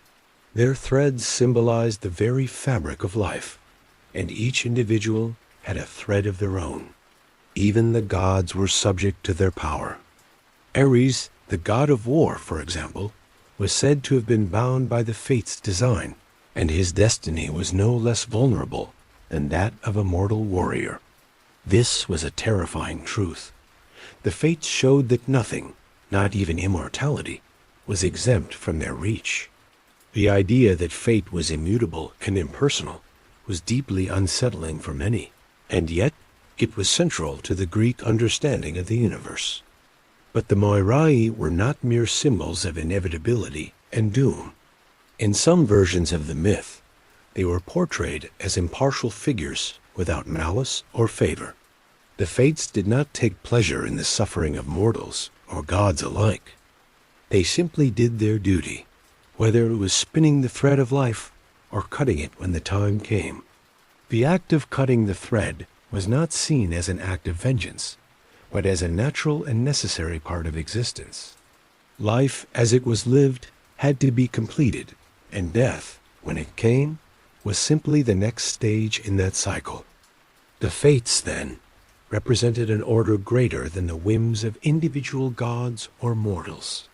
S1: Their threads symbolized the very fabric of life, and each individual had a thread of their own. Even the gods were subject to their power. Ares, the god of war, for example, was said to have been bound by the fates' design, and his destiny was no less vulnerable than that of a mortal warrior. This was a terrifying truth. The fates showed that nothing, not even immortality, was exempt from their reach. The idea that fate was immutable and impersonal was deeply unsettling for many, and yet it was central to the Greek understanding of the universe. But the Moirai were not mere symbols of inevitability and doom. In some versions of the myth, they were portrayed as impartial figures without malice or favor. The fates did not take pleasure in the suffering of mortals or gods alike. They simply did their duty, whether it was spinning the thread of life or cutting it when the time came. The act of cutting the thread was not seen as an act of vengeance, but as a natural and necessary part of existence. Life, as it was lived, had to be completed, and death, when it came, was simply the next stage in that cycle. The fates, then, represented an order greater than the whims of individual gods or mortals.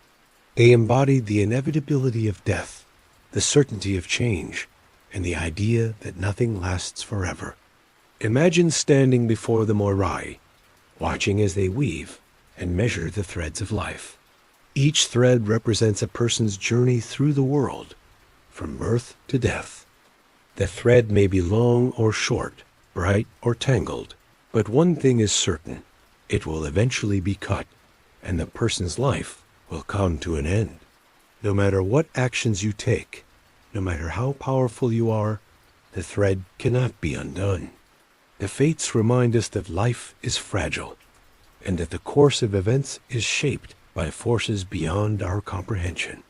S1: They embodied the inevitability of death, the certainty of change, and the idea that nothing lasts forever. Imagine standing before the Moirai, watching as they weave and measure the threads of life. Each thread represents a person's journey through the world, from birth to death. The thread may be long or short, bright or tangled, but one thing is certain: it will eventually be cut, and the person's life will come to an end. No matter what actions you take, no matter how powerful you are, the thread cannot be undone. The fates remind us that life is fragile, and that the course of events is shaped by forces beyond our comprehension.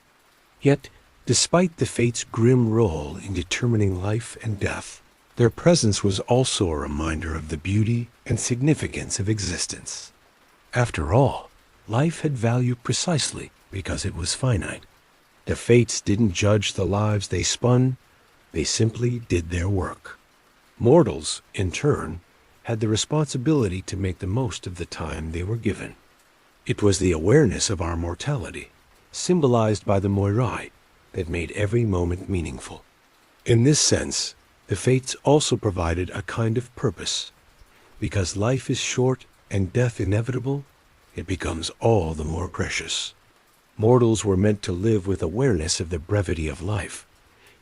S1: Yet, despite the fates' grim role in determining life and death, their presence was also a reminder of the beauty and significance of existence. After all, life had value precisely because it was finite. The fates didn't judge the lives they spun, they simply did their work. Mortals, in turn, had the responsibility to make the most of the time they were given. It was the awareness of our mortality, symbolized by the Moirai, that made every moment meaningful. In this sense, the fates also provided a kind of purpose. Because life is short and death inevitable, it becomes all the more precious. Mortals were meant to live with awareness of the brevity of life,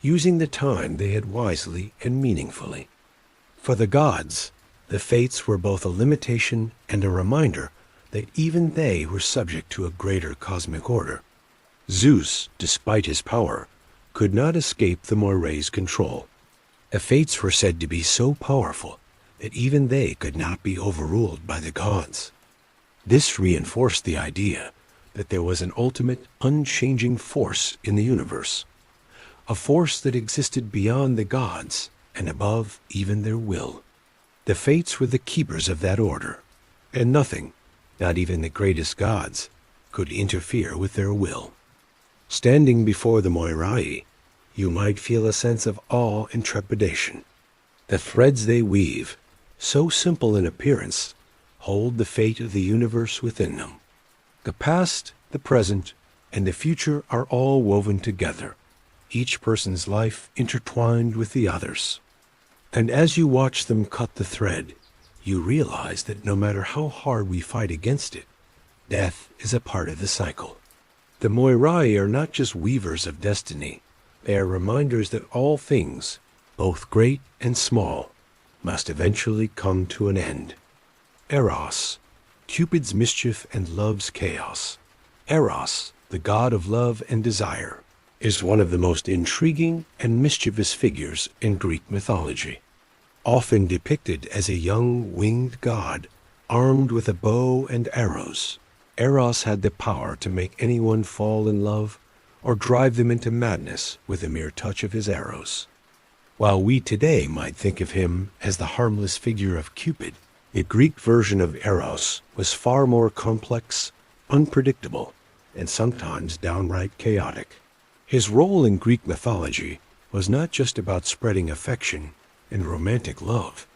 S1: using the time they had wisely and meaningfully. For the gods, the fates were both a limitation and a reminder that even they were subject to a greater cosmic order. Zeus, despite his power, could not escape the Moirai's control. The fates were said to be so powerful that even they could not be overruled by the gods. This reinforced the idea that there was an ultimate, unchanging force in the universe, a force that existed beyond the gods and above even their will. The fates were the keepers of that order, and nothing, not even the greatest gods, could interfere with their will. Standing before the Moirai, you might feel a sense of awe and trepidation. The threads they weave, so simple in appearance, hold the fate of the universe within them. The past, the present, and the future are all woven together, each person's life intertwined with the others. And as you watch them cut the thread, you realize that no matter how hard we fight against it, death is a part of the cycle. The Moirai are not just weavers of destiny. They are reminders that all things, both great and small, must eventually come to an end. Eros, Cupid's mischief and love's chaos. Eros, the god of love and desire, is one of the most intriguing and mischievous figures in Greek mythology. Often depicted as a young winged god armed with a bow and arrows, Eros had the power to make anyone fall in love or drive them into madness with a mere touch of his arrows. While we today might think of him as the harmless figure of Cupid, the Greek version of Eros was far more complex, unpredictable, and sometimes downright chaotic. His role in Greek mythology was not just about spreading affection and romantic love.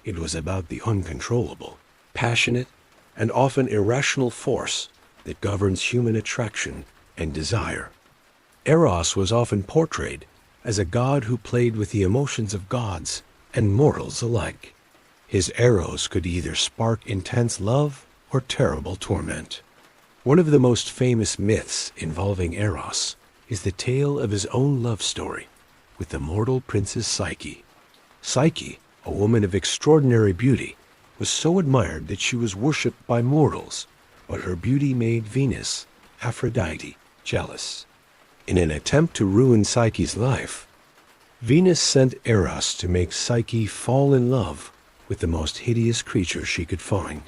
S1: It was about the uncontrollable, passionate, and often irrational force that governs human attraction and desire. Eros was often portrayed as a god who played with the emotions of gods and mortals alike. His arrows could either spark intense love or terrible torment. One of the most famous myths involving Eros is the tale of his own love story with the mortal princess Psyche. Psyche, a woman of extraordinary beauty, was so admired that she was worshipped by mortals, but her beauty made Venus, Aphrodite, jealous. In an attempt to ruin Psyche's life, Venus sent Eros to make Psyche fall in love with the most hideous creature she could find.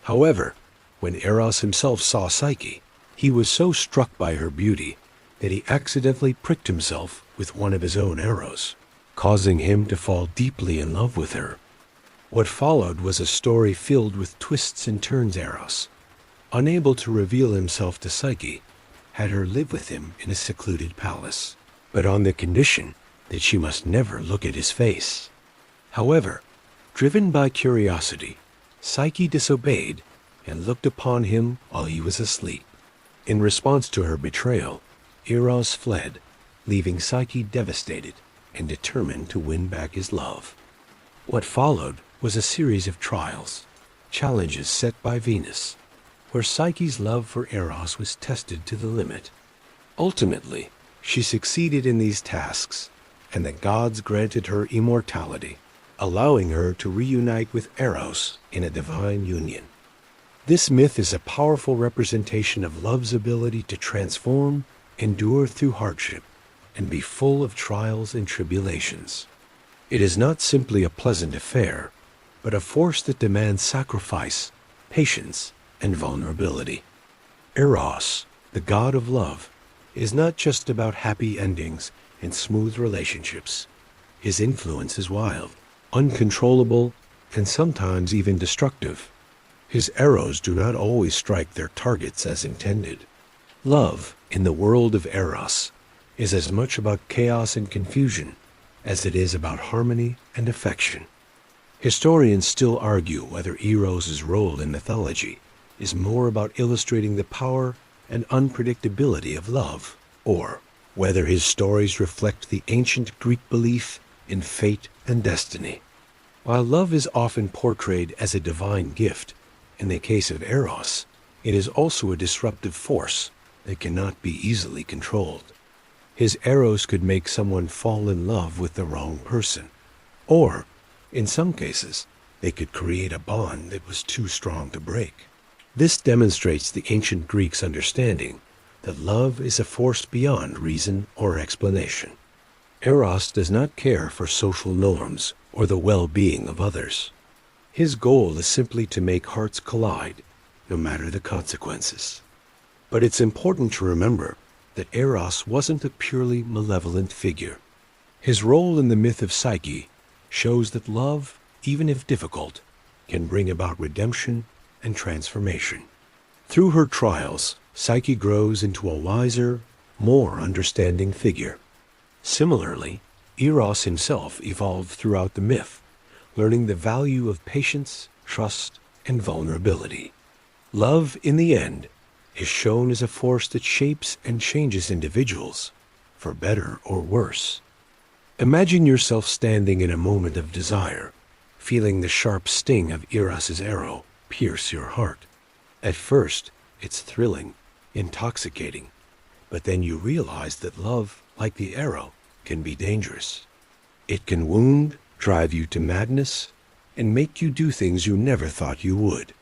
S1: However, when Eros himself saw Psyche, he was so struck by her beauty that he accidentally pricked himself with one of his own arrows, causing him to fall deeply in love with her. What followed was a story filled with twists and turns. Eros, unable to reveal himself to Psyche, had her live with him in a secluded palace, but on the condition that she must never look at his face. However, driven by curiosity, Psyche disobeyed and looked upon him while he was asleep. In response to her betrayal, Eros fled, leaving Psyche devastated and determined to win back his love. What followed was a series of trials, challenges set by Venus, where Psyche's love for Eros was tested to the limit. Ultimately, she succeeded in these tasks, and the gods granted her immortality, allowing her to reunite with Eros in a divine union. This myth is a powerful representation of love's ability to transform, endure through hardship, and be full of trials and tribulations. It is not simply a pleasant affair, but a force that demands sacrifice, patience, and vulnerability. Eros, the god of love, is not just about happy endings and smooth relationships. His influence is wild, uncontrollable, and sometimes even destructive. His arrows do not always strike their targets as intended. Love, in the world of Eros, is as much about chaos and confusion as it is about harmony and affection. Historians still argue whether Eros' role in mythology is more about illustrating the power and unpredictability of love, or whether his stories reflect the ancient Greek belief in fate and destiny. While love is often portrayed as a divine gift, in the case of Eros, it is also a disruptive force that cannot be easily controlled. His arrows could make someone fall in love with the wrong person, or, in some cases, they could create a bond that was too strong to break. This demonstrates the ancient Greeks' understanding that love is a force beyond reason or explanation. Eros does not care for social norms or the well-being of others. His goal is simply to make hearts collide, no matter the consequences. But it's important to remember that Eros wasn't a purely malevolent figure. His role in the myth of Psyche shows that love, even if difficult, can bring about redemption and transformation. Through her trials, Psyche grows into a wiser, more understanding figure. Similarly, Eros himself evolved throughout the myth, learning the value of patience, trust, and vulnerability. Love, in the end, is shown as a force that shapes and changes individuals, for better or worse. Imagine yourself standing in a moment of desire, feeling the sharp sting of Eros' arrow pierce your heart. At first, it's thrilling, intoxicating, but then you realize that love, like the arrow, can be dangerous. It can wound, drive you to madness, and make you do things you never thought you would.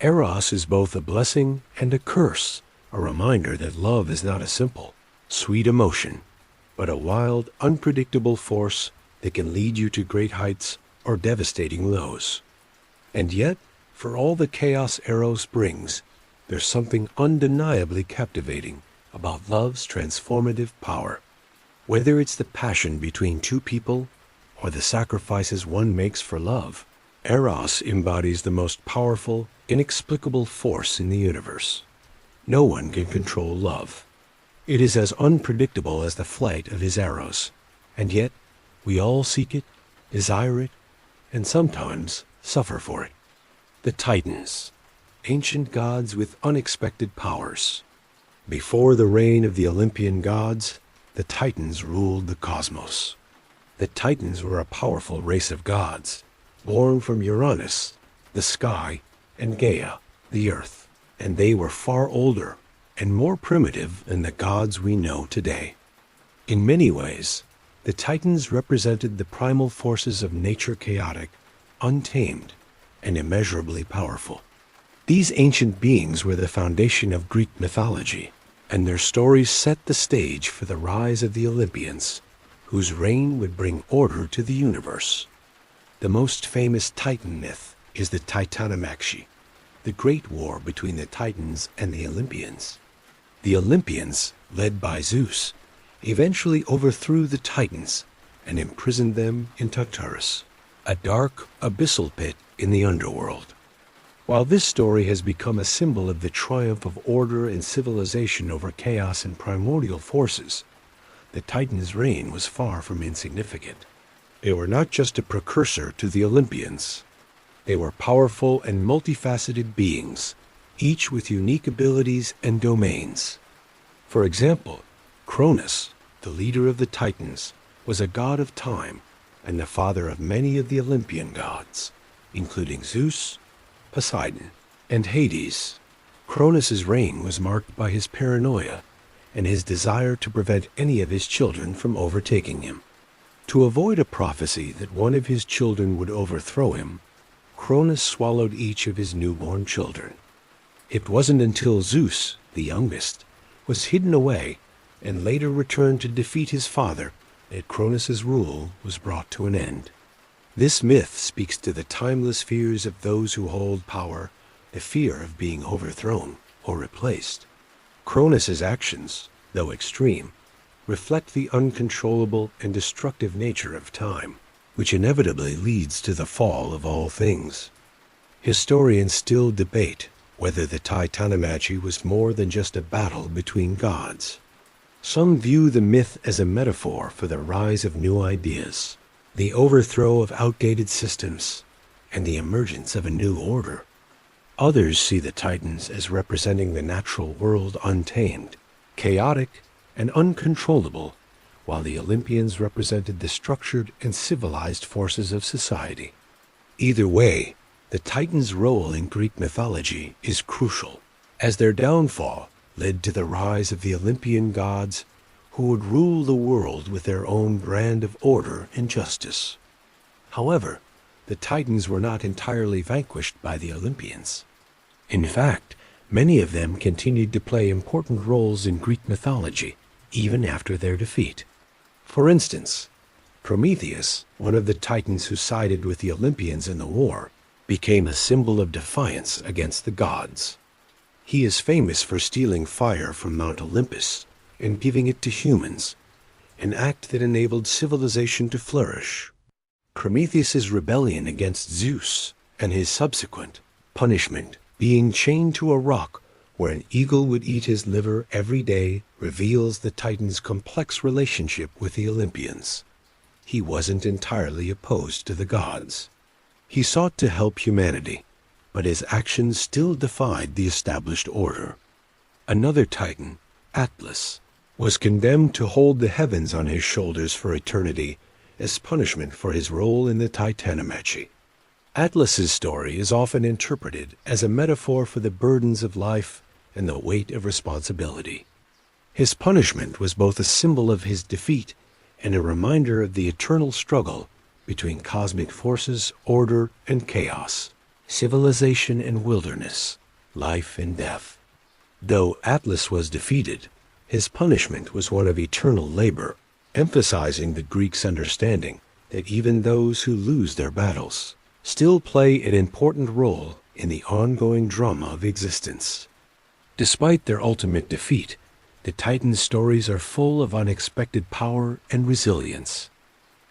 S1: Eros is both a blessing and a curse, a reminder that love is not a simple, sweet emotion, but a wild, unpredictable force that can lead you to great heights or devastating lows. And yet, for all the chaos Eros brings, there's something undeniably captivating about love's transformative power. Whether it's the passion between two people or the sacrifices one makes for love, Eros embodies the most powerful, inexplicable force in the universe. No one can control love. It is as unpredictable as the flight of his arrows, and yet we all seek it, desire it, and sometimes suffer for it. The Titans, ancient gods with unexpected powers. Before the reign of the Olympian gods, the Titans ruled the cosmos. The Titans were a powerful race of gods, born from Uranus, the sky, and Gaia, the earth, and they were far older and more primitive than the gods we know today. In many ways, the Titans represented the primal forces of nature, chaotic, untamed, and immeasurably powerful. These ancient beings were the foundation of Greek mythology, and their stories set the stage for the rise of the Olympians, whose reign would bring order to the universe. The most famous Titan myth is the Titanomachy, the great war between the Titans and the Olympians. The Olympians, led by Zeus, eventually overthrew the Titans and imprisoned them in Tartarus, a dark, abyssal pit in the underworld. While this story has become a symbol of the triumph of order and civilization over chaos and primordial forces, the Titans' reign was far from insignificant. They were not just a precursor to the Olympians. They were powerful and multifaceted beings, each with unique abilities and domains. For example, Cronus, the leader of the Titans, was a god of time and the father of many of the Olympian gods, including Zeus, Poseidon, and Hades. Cronus's reign was marked by his paranoia and his desire to prevent any of his children from overtaking him. To avoid a prophecy that one of his children would overthrow him, Cronus swallowed each of his newborn children. It wasn't until Zeus, the youngest, was hidden away and later returned to defeat his father that Cronus's rule was brought to an end. This myth speaks to the timeless fears of those who hold power, the fear of being overthrown or replaced. Cronus's actions, though extreme, reflect the uncontrollable and destructive nature of time, which inevitably leads to the fall of all things. Historians still debate whether the Titanomachy was more than just a battle between gods. Some view the myth as a metaphor for the rise of new ideas, the overthrow of outdated systems, and the emergence of a new order. Others see the Titans as representing the natural world untamed, chaotic, and uncontrollable, while the Olympians represented the structured and civilized forces of society. Either way, the Titans' role in Greek mythology is crucial, as their downfall led to the rise of the Olympian gods who would rule the world with their own brand of order and justice. However, the Titans were not entirely vanquished by the Olympians. In fact, many of them continued to play important roles in Greek mythology, even after their defeat. For instance, Prometheus, one of the Titans who sided with the Olympians in the war, became a symbol of defiance against the gods. He is famous for stealing fire from Mount Olympus and giving it to humans, an act that enabled civilization to flourish. Prometheus's rebellion against Zeus and his subsequent punishment, being chained to a rock where an eagle would eat his liver every day, reveals the Titan's complex relationship with the Olympians. He wasn't entirely opposed to the gods. He sought to help humanity, but his actions still defied the established order. Another Titan, Atlas, was condemned to hold the heavens on his shoulders for eternity as punishment for his role in the Titanomachy. Atlas's story is often interpreted as a metaphor for the burdens of life and the weight of responsibility. His punishment was both a symbol of his defeat and a reminder of the eternal struggle between cosmic forces, order, and chaos. civilization and wilderness, life and death. Though Atlas was defeated, his punishment was one of eternal labor, emphasizing the Greeks' understanding that even those who lose their battles still play an important role in the ongoing drama of existence. Despite their ultimate defeat, the Titans' stories are full of unexpected power and resilience.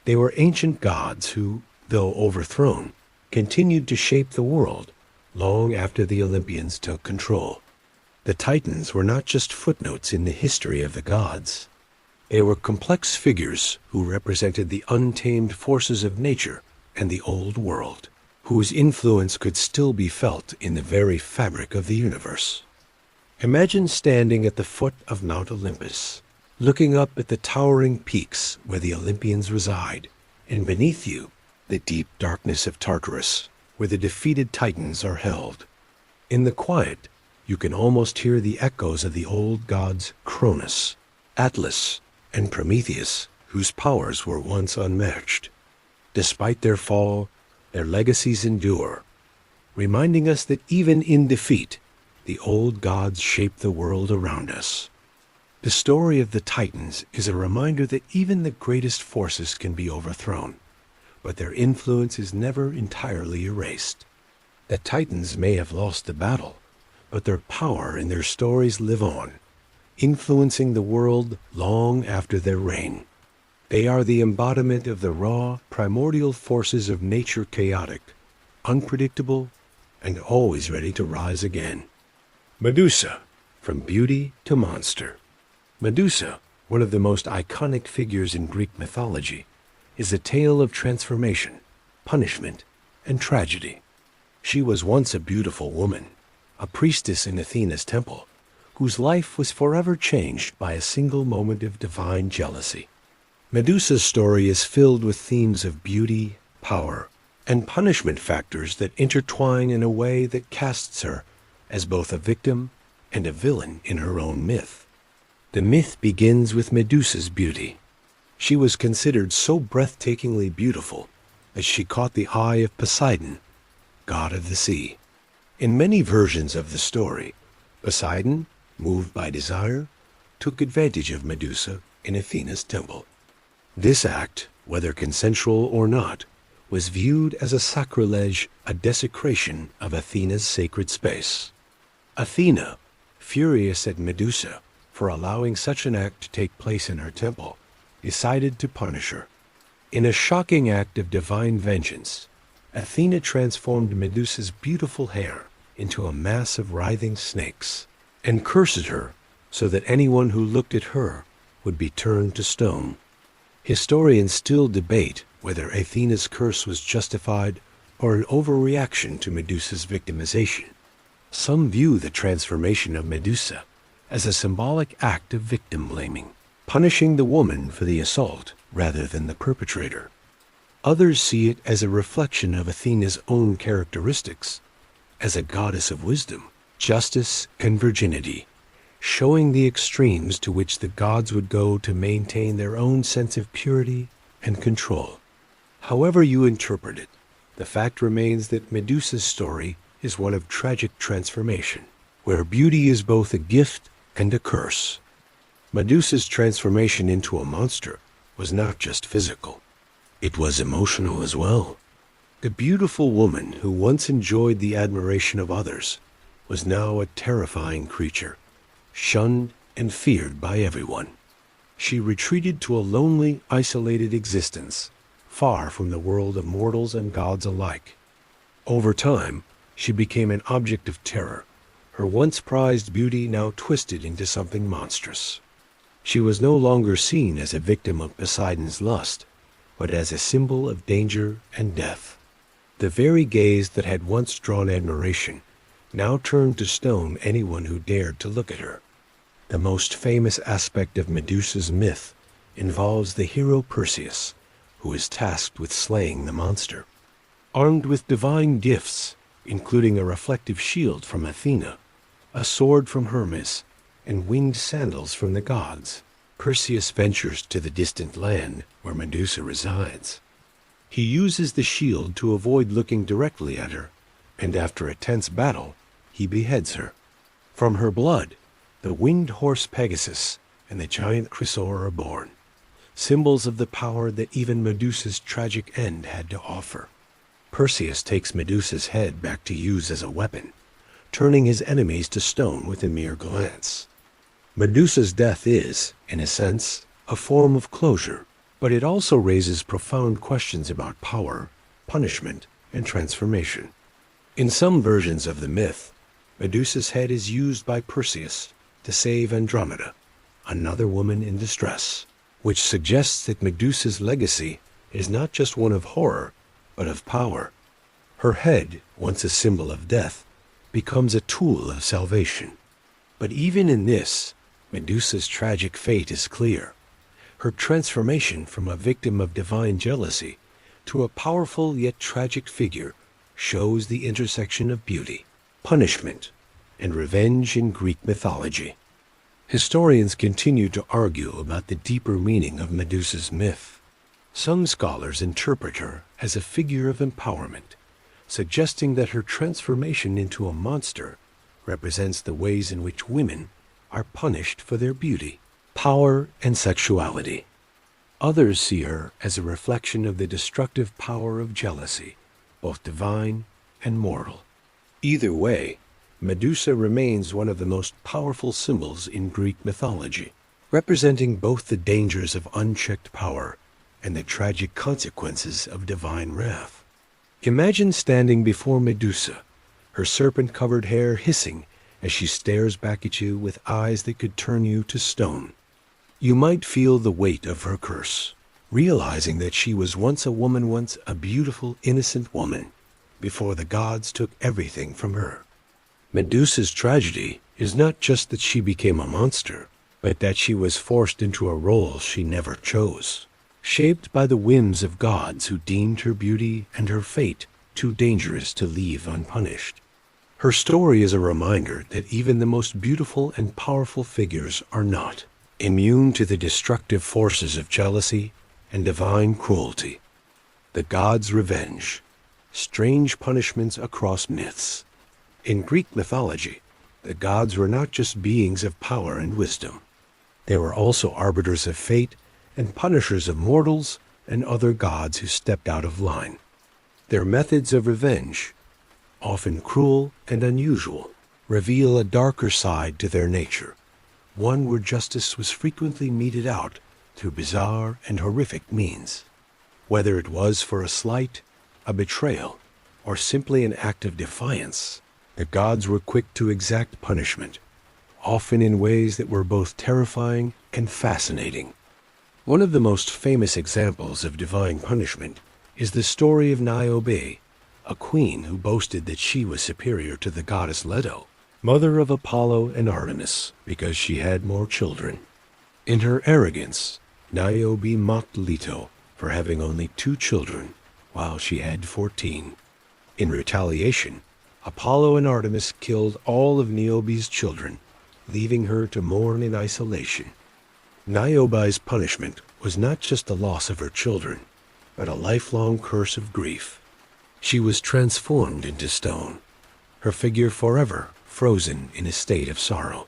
S1: They were ancient gods who, though overthrown, continued to shape the world long after the Olympians took control. The Titans were not just footnotes in the history of the gods. They were complex figures who represented the untamed forces of nature and the old world, whose influence could still be felt in the very fabric of the universe. Imagine standing at the foot of Mount Olympus, looking up at the towering peaks where the Olympians reside, and beneath you, the deep darkness of Tartarus, where the defeated Titans are held. In the quiet, you can almost hear the echoes of the old gods Cronus, Atlas, and Prometheus, whose powers were once unmatched. Despite their fall, their legacies endure, reminding us that even in defeat, the old gods shape the world around us. The story of the Titans is a reminder that even the greatest forces can be overthrown, but their influence is never entirely erased. The Titans may have lost the battle, but their power and their stories live on, influencing the world long after their reign. They are the embodiment of the raw, primordial forces of nature, chaotic, unpredictable, and always ready to rise again. Medusa, from beauty to monster. Medusa, one of the most iconic figures in Greek mythology, is a tale of transformation, punishment, and tragedy. She was once a beautiful woman, a priestess in Athena's temple, whose life was forever changed by a single moment of divine jealousy. Medusa's story is filled with themes of beauty, power, and punishment factors that intertwine in a way that casts her as both a victim and a villain in her own myth. The myth begins with Medusa's beauty. She was considered so breathtakingly beautiful that she caught the eye of Poseidon, god of the sea. In many versions of the story, Poseidon, moved by desire, took advantage of Medusa in Athena's temple. This act, whether consensual or not, was viewed as a sacrilege, a desecration of Athena's sacred space. Athena, furious at Medusa for allowing such an act to take place in her temple, decided to punish her. In a shocking act of divine vengeance, Athena transformed Medusa's beautiful hair into a mass of writhing snakes and cursed her so that anyone who looked at her would be turned to stone. Historians still debate whether Athena's curse was justified or an overreaction to Medusa's victimization. Some view the transformation of Medusa as a symbolic act of victim blaming, punishing the woman for the assault rather than the perpetrator. Others see it as a reflection of Athena's own characteristics, as a goddess of wisdom, justice, and virginity, showing the extremes to which the gods would go to maintain their own sense of purity and control. However you interpret it, the fact remains that Medusa's story is one of tragic transformation, where beauty is both a gift and a curse. Medusa's transformation into a monster was not just physical. It was emotional as well. The beautiful woman who once enjoyed the admiration of others was now a terrifying creature, shunned and feared by everyone. She retreated to a lonely, isolated existence, far from the world of mortals and gods alike. Over time, she became an object of terror, her once prized beauty now twisted into something monstrous. She was no longer seen as a victim of Poseidon's lust, but as a symbol of danger and death. The very gaze that had once drawn admiration now turned to stone anyone who dared to look at her. The most famous aspect of Medusa's myth involves the hero Perseus, who is tasked with slaying the monster. Armed with divine gifts, including a reflective shield from Athena, a sword from Hermes, and winged sandals from the gods, Perseus ventures to the distant land where Medusa resides. He uses the shield to avoid looking directly at her, and after a tense battle, he beheads her. From her blood, the winged horse Pegasus and the giant Chrysaor are born, symbols of the power that even Medusa's tragic end had to offer. Perseus takes Medusa's head back to use as a weapon, turning his enemies to stone with a mere glance. Medusa's death is, in a sense, a form of closure, but it also raises profound questions about power, punishment, and transformation. In some versions of the myth, Medusa's head is used by Perseus to save Andromeda, another woman in distress, which suggests that Medusa's legacy is not just one of horror, but of power. Her head, once a symbol of death, becomes a tool of salvation. But even in this, Medusa's tragic fate is clear. Her transformation from a victim of divine jealousy to a powerful yet tragic figure shows the intersection of beauty, punishment, and revenge in Greek mythology. Historians continue to argue about the deeper meaning of Medusa's myth. Some scholars interpret her as a figure of empowerment, suggesting that her transformation into a monster represents the ways in which women are punished for their beauty, power, and sexuality. Others see her as a reflection of the destructive power of jealousy, both divine and mortal. Either way, Medusa remains one of the most powerful symbols in Greek mythology, representing both the dangers of unchecked power and the tragic consequences of divine wrath. Imagine standing before Medusa, her serpent-covered hair hissing as she stares back at you with eyes that could turn you to stone. You might feel the weight of her curse, realizing that she was once a beautiful, innocent woman, before the gods took everything from her. Medusa's tragedy is not just that she became a monster, but that she was forced into a role she never chose, shaped by the whims of gods who deemed her beauty and her fate too dangerous to leave unpunished. Her story is a reminder that even the most beautiful and powerful figures are not immune to the destructive forces of jealousy and divine cruelty. The gods' revenge, strange punishments across myths. In Greek mythology, the gods were not just beings of power and wisdom. They were also arbiters of fate and punishers of mortals and other gods who stepped out of line. Their methods of revenge, often cruel and unusual, reveal a darker side to their nature, one where justice was frequently meted out through bizarre and horrific means. Whether it was for a slight, a betrayal, or simply an act of defiance, the gods were quick to exact punishment, often in ways that were both terrifying and fascinating. One of the most famous examples of divine punishment is the story of Niobe, a queen who boasted that she was superior to the goddess Leto, mother of Apollo and Artemis, because she had more children. In her arrogance, Niobe mocked Leto for having only 2 children, while she had 14. In retaliation, Apollo and Artemis killed all of Niobe's children, leaving her to mourn in isolation. Niobe's punishment was not just the loss of her children, but a lifelong curse of grief. She was transformed into stone, her figure forever frozen in a state of sorrow.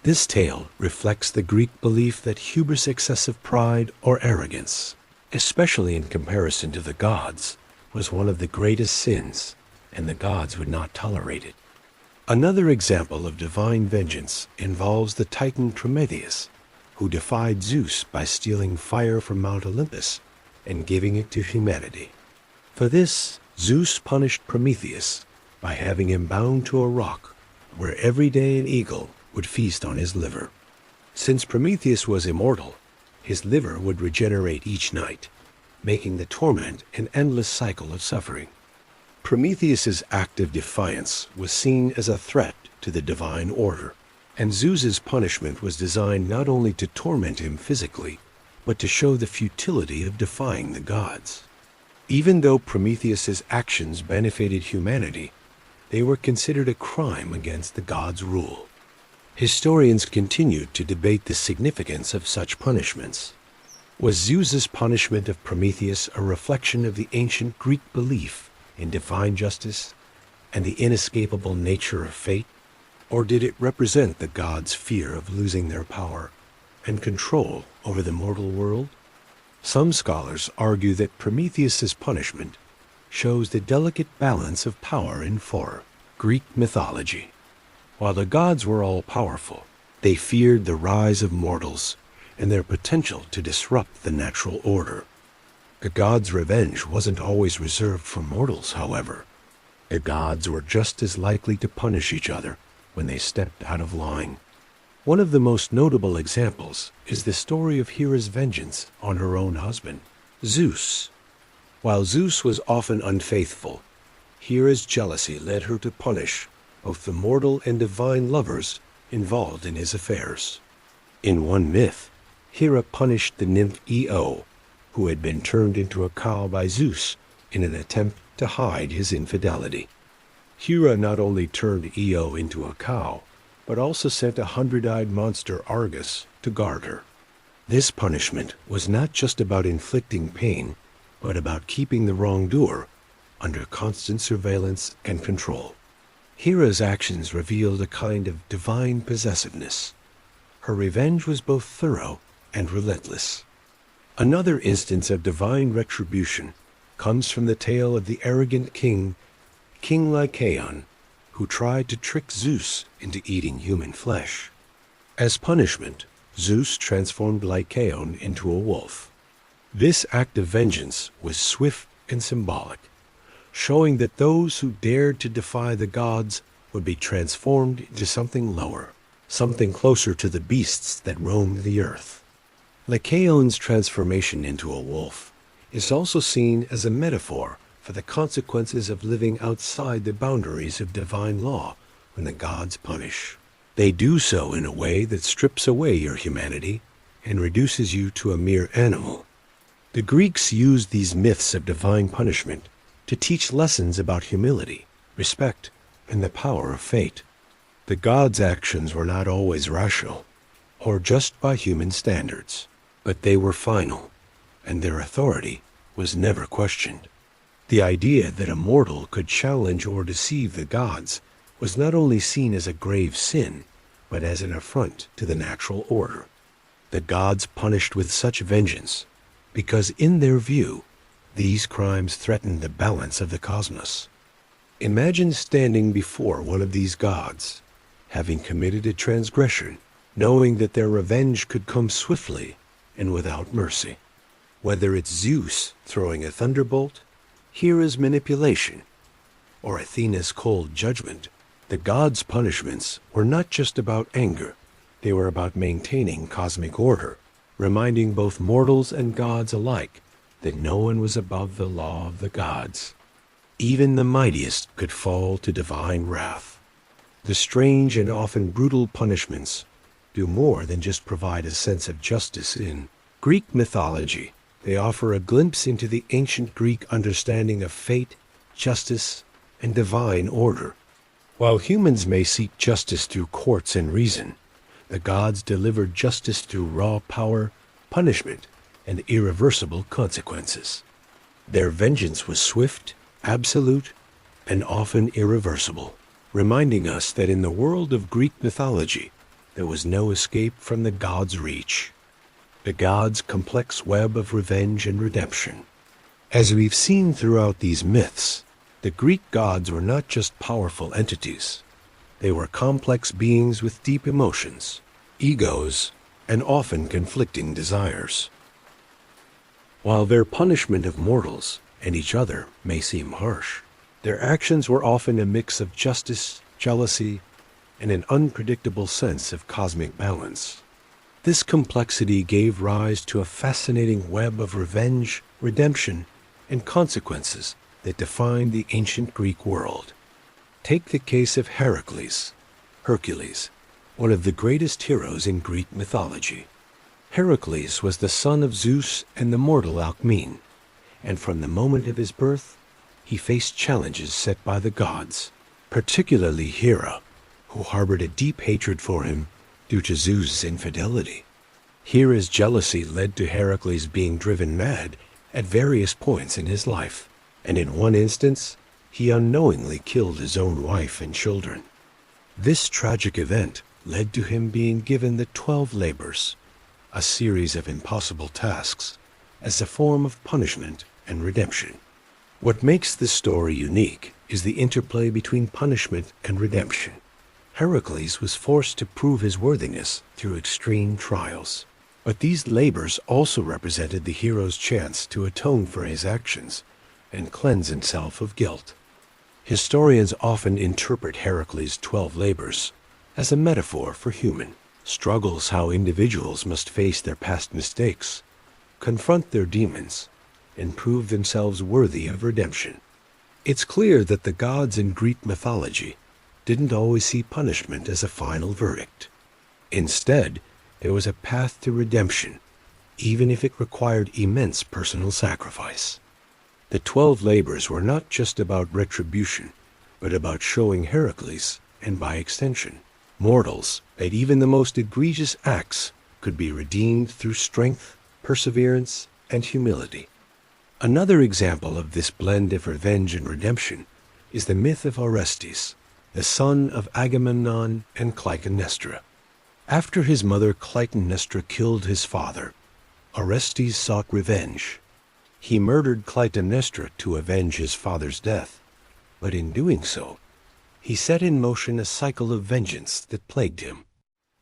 S1: This tale reflects the Greek belief that hubris, excessive pride, or arrogance, especially in comparison to the gods, was one of the greatest sins, and the gods would not tolerate it. Another example of divine vengeance involves the Titan Prometheus, who defied Zeus by stealing fire from Mount Olympus and giving it to humanity. For this, Zeus punished Prometheus by having him bound to a rock where every day an eagle would feast on his liver. Since Prometheus was immortal, his liver would regenerate each night, making the torment an endless cycle of suffering. Prometheus's act of defiance was seen as a threat to the divine order, and Zeus's punishment was designed not only to torment him physically, but to show the futility of defying the gods. Even though Prometheus's actions benefited humanity, they were considered a crime against the gods' rule. Historians continued to debate the significance of such punishments. Was Zeus's punishment of Prometheus a reflection of the ancient Greek belief in divine justice, and the inescapable nature of fate? Or did it represent the gods' fear of losing their power and control over the mortal world? Some scholars argue that Prometheus's punishment shows the delicate balance of power in Greek mythology. While the gods were all-powerful, they feared the rise of mortals and their potential to disrupt the natural order. The gods' revenge wasn't always reserved for mortals, however. The gods were just as likely to punish each other when they stepped out of line. One of the most notable examples is the story of Hera's vengeance on her own husband, Zeus. While Zeus was often unfaithful, Hera's jealousy led her to punish both the mortal and divine lovers involved in his affairs. In one myth, Hera punished the nymph Io, who had been turned into a cow by Zeus in an attempt to hide his infidelity. Hera not only turned Io into a cow, but also sent a 100-eyed monster Argus to guard her. This punishment was not just about inflicting pain, but about keeping the wrongdoer under constant surveillance and control. Hera's actions revealed a kind of divine possessiveness. Her revenge was both thorough and relentless. Another instance of divine retribution comes from the tale of the arrogant King Lycaon, who tried to trick Zeus into eating human flesh. As punishment, Zeus transformed Lycaon into a wolf. This act of vengeance was swift and symbolic, showing that those who dared to defy the gods would be transformed into something lower, something closer to the beasts that roamed the earth. Lycaon's transformation into a wolf is also seen as a metaphor for the consequences of living outside the boundaries of divine law when the gods punish. They do so in a way that strips away your humanity and reduces you to a mere animal. The Greeks used these myths of divine punishment to teach lessons about humility, respect, and the power of fate. The gods' actions were not always rational, or just by human standards, but they were final, and their authority was never questioned. The idea that a mortal could challenge or deceive the gods was not only seen as a grave sin, but as an affront to the natural order. The gods punished with such vengeance because, in their view, these crimes threatened the balance of the cosmos. Imagine standing before one of these gods, having committed a transgression, knowing that their revenge could come swiftly and without mercy. Whether it's Zeus throwing a thunderbolt, Hera's manipulation, or Athena's cold judgment, the gods' punishments were not just about anger. They were about maintaining cosmic order, reminding both mortals and gods alike that no one was above the law of the gods. Even the mightiest could fall to divine wrath. The strange and often brutal punishments do more than just provide a sense of justice in Greek mythology. They offer a glimpse into the ancient Greek understanding of fate, justice, and divine order. While humans may seek justice through courts and reason, the gods delivered justice through raw power, punishment, and irreversible consequences. Their vengeance was swift, absolute, and often irreversible, reminding us that in the world of Greek mythology, there was no escape from the gods' reach. The gods' complex web of revenge and redemption. As we've seen throughout these myths, the Greek gods were not just powerful entities. They were complex beings with deep emotions, egos, and often conflicting desires. While their punishment of mortals and each other may seem harsh, their actions were often a mix of justice, jealousy, and an unpredictable sense of cosmic balance. This complexity gave rise to a fascinating web of revenge, redemption, and consequences that defined the ancient Greek world. Take the case of Hercules, one of the greatest heroes in Greek mythology. Heracles was the son of Zeus and the mortal Alcmene, and from the moment of his birth, he faced challenges set by the gods, particularly Hera, who harbored a deep hatred for him due to Zeus' infidelity. Hera's jealousy led to Heracles being driven mad at various points in his life, and in one instance, he unknowingly killed his own wife and children. This tragic event led to him being given the 12 labors, a series of impossible tasks, as a form of punishment and redemption. What makes this story unique is the interplay between punishment and redemption. Heracles was forced to prove his worthiness through extreme trials. But these labors also represented the hero's chance to atone for his actions and cleanse himself of guilt. Historians often interpret Heracles' 12 labors as a metaphor for human struggles, how individuals must face their past mistakes, confront their demons, and prove themselves worthy of redemption. It's clear that the gods in Greek mythology didn't always see punishment as a final verdict. Instead, there was a path to redemption, even if it required immense personal sacrifice. The 12 labors were not just about retribution, but about showing Heracles, and by extension, mortals, that even the most egregious acts could be redeemed through strength, perseverance, and humility. Another example of this blend of revenge and redemption is the myth of Orestes, the son of Agamemnon and Clytemnestra. After his mother Clytemnestra killed his father, Orestes sought revenge. He murdered Clytemnestra to avenge his father's death, but in doing so, he set in motion a cycle of vengeance that plagued him.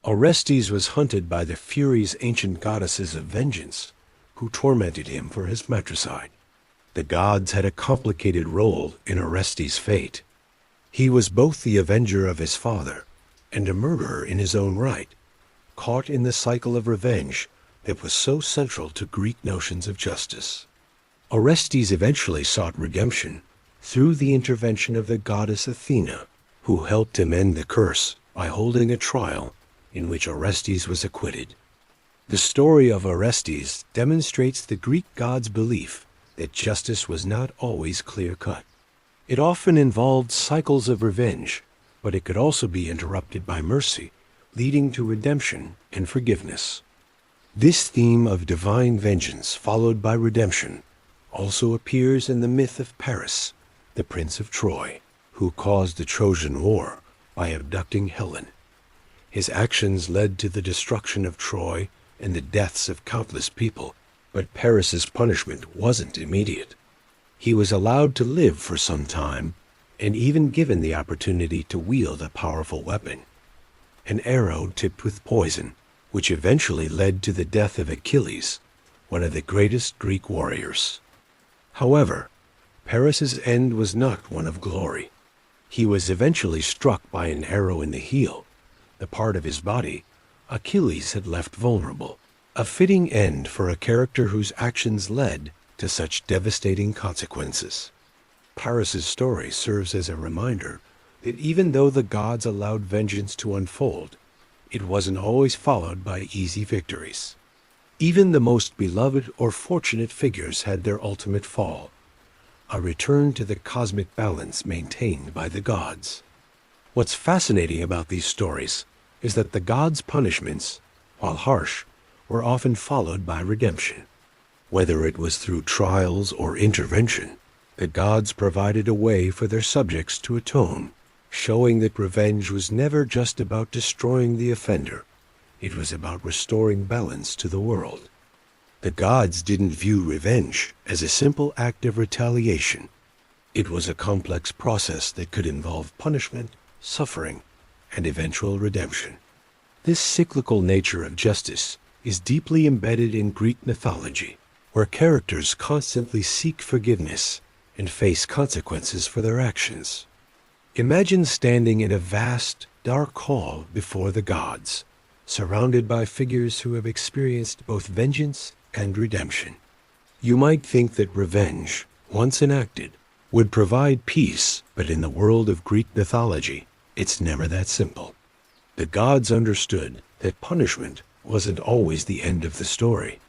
S1: Orestes was hunted by the Furies, ancient goddesses of vengeance, who tormented him for his matricide. The gods had a complicated role in Orestes' fate. He was both the avenger of his father and a murderer in his own right, caught in the cycle of revenge that was so central to Greek notions of justice. Orestes eventually sought redemption through the intervention of the goddess Athena, who helped him end the curse by holding a trial in which Orestes was acquitted. The story of Orestes demonstrates the Greek gods' belief that justice was not always clear-cut. It often involved cycles of revenge, but it could also be interrupted by mercy, leading to redemption and forgiveness. This theme of divine vengeance followed by redemption also appears in the myth of Paris, the Prince of Troy, who caused the Trojan War by abducting Helen. His actions led to the destruction of Troy and the deaths of countless people, but Paris's punishment wasn't immediate. He was allowed to live for some time, and even given the opportunity to wield a powerful weapon, an arrow tipped with poison, which eventually led to the death of Achilles, one of the greatest Greek warriors. However, Paris's end was not one of glory. He was eventually struck by an arrow in the heel, the part of his body Achilles had left vulnerable, a fitting end for a character whose actions led to such devastating consequences. Paris's story serves as a reminder that even though the gods allowed vengeance to unfold, it wasn't always followed by easy victories. Even the most beloved or fortunate figures had their ultimate fall, a return to the cosmic balance maintained by the gods. What's fascinating about these stories is that the gods' punishments, while harsh, were often followed by redemption. Whether it was through trials or intervention, the gods provided a way for their subjects to atone, showing that revenge was never just about destroying the offender. It was about restoring balance to the world. The gods didn't view revenge as a simple act of retaliation. It was a complex process that could involve punishment, suffering, and eventual redemption. This cyclical nature of justice is deeply embedded in Greek mythology, where characters constantly seek forgiveness and face consequences for their actions. Imagine standing in a vast, dark hall before the gods, surrounded by figures who have experienced both vengeance and redemption. You might think that revenge, once enacted, would provide peace, but in the world of Greek mythology, it's never that simple. The gods understood that punishment wasn't always the end of the story.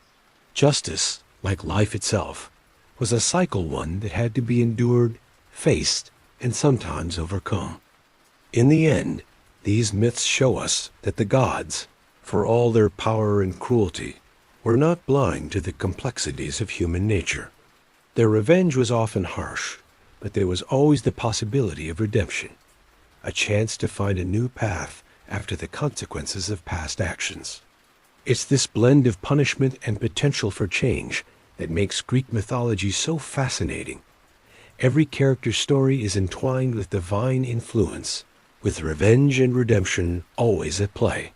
S1: Justice, like life itself, was a cycle, one that had to be endured, faced, and sometimes overcome. In the end, these myths show us that the gods, for all their power and cruelty, were not blind to the complexities of human nature. Their revenge was often harsh, but there was always the possibility of redemption, a chance to find a new path after the consequences of past actions. It's this blend of punishment and potential for change that makes Greek mythology so fascinating. Every character's story is entwined with divine influence, with revenge and redemption always at play.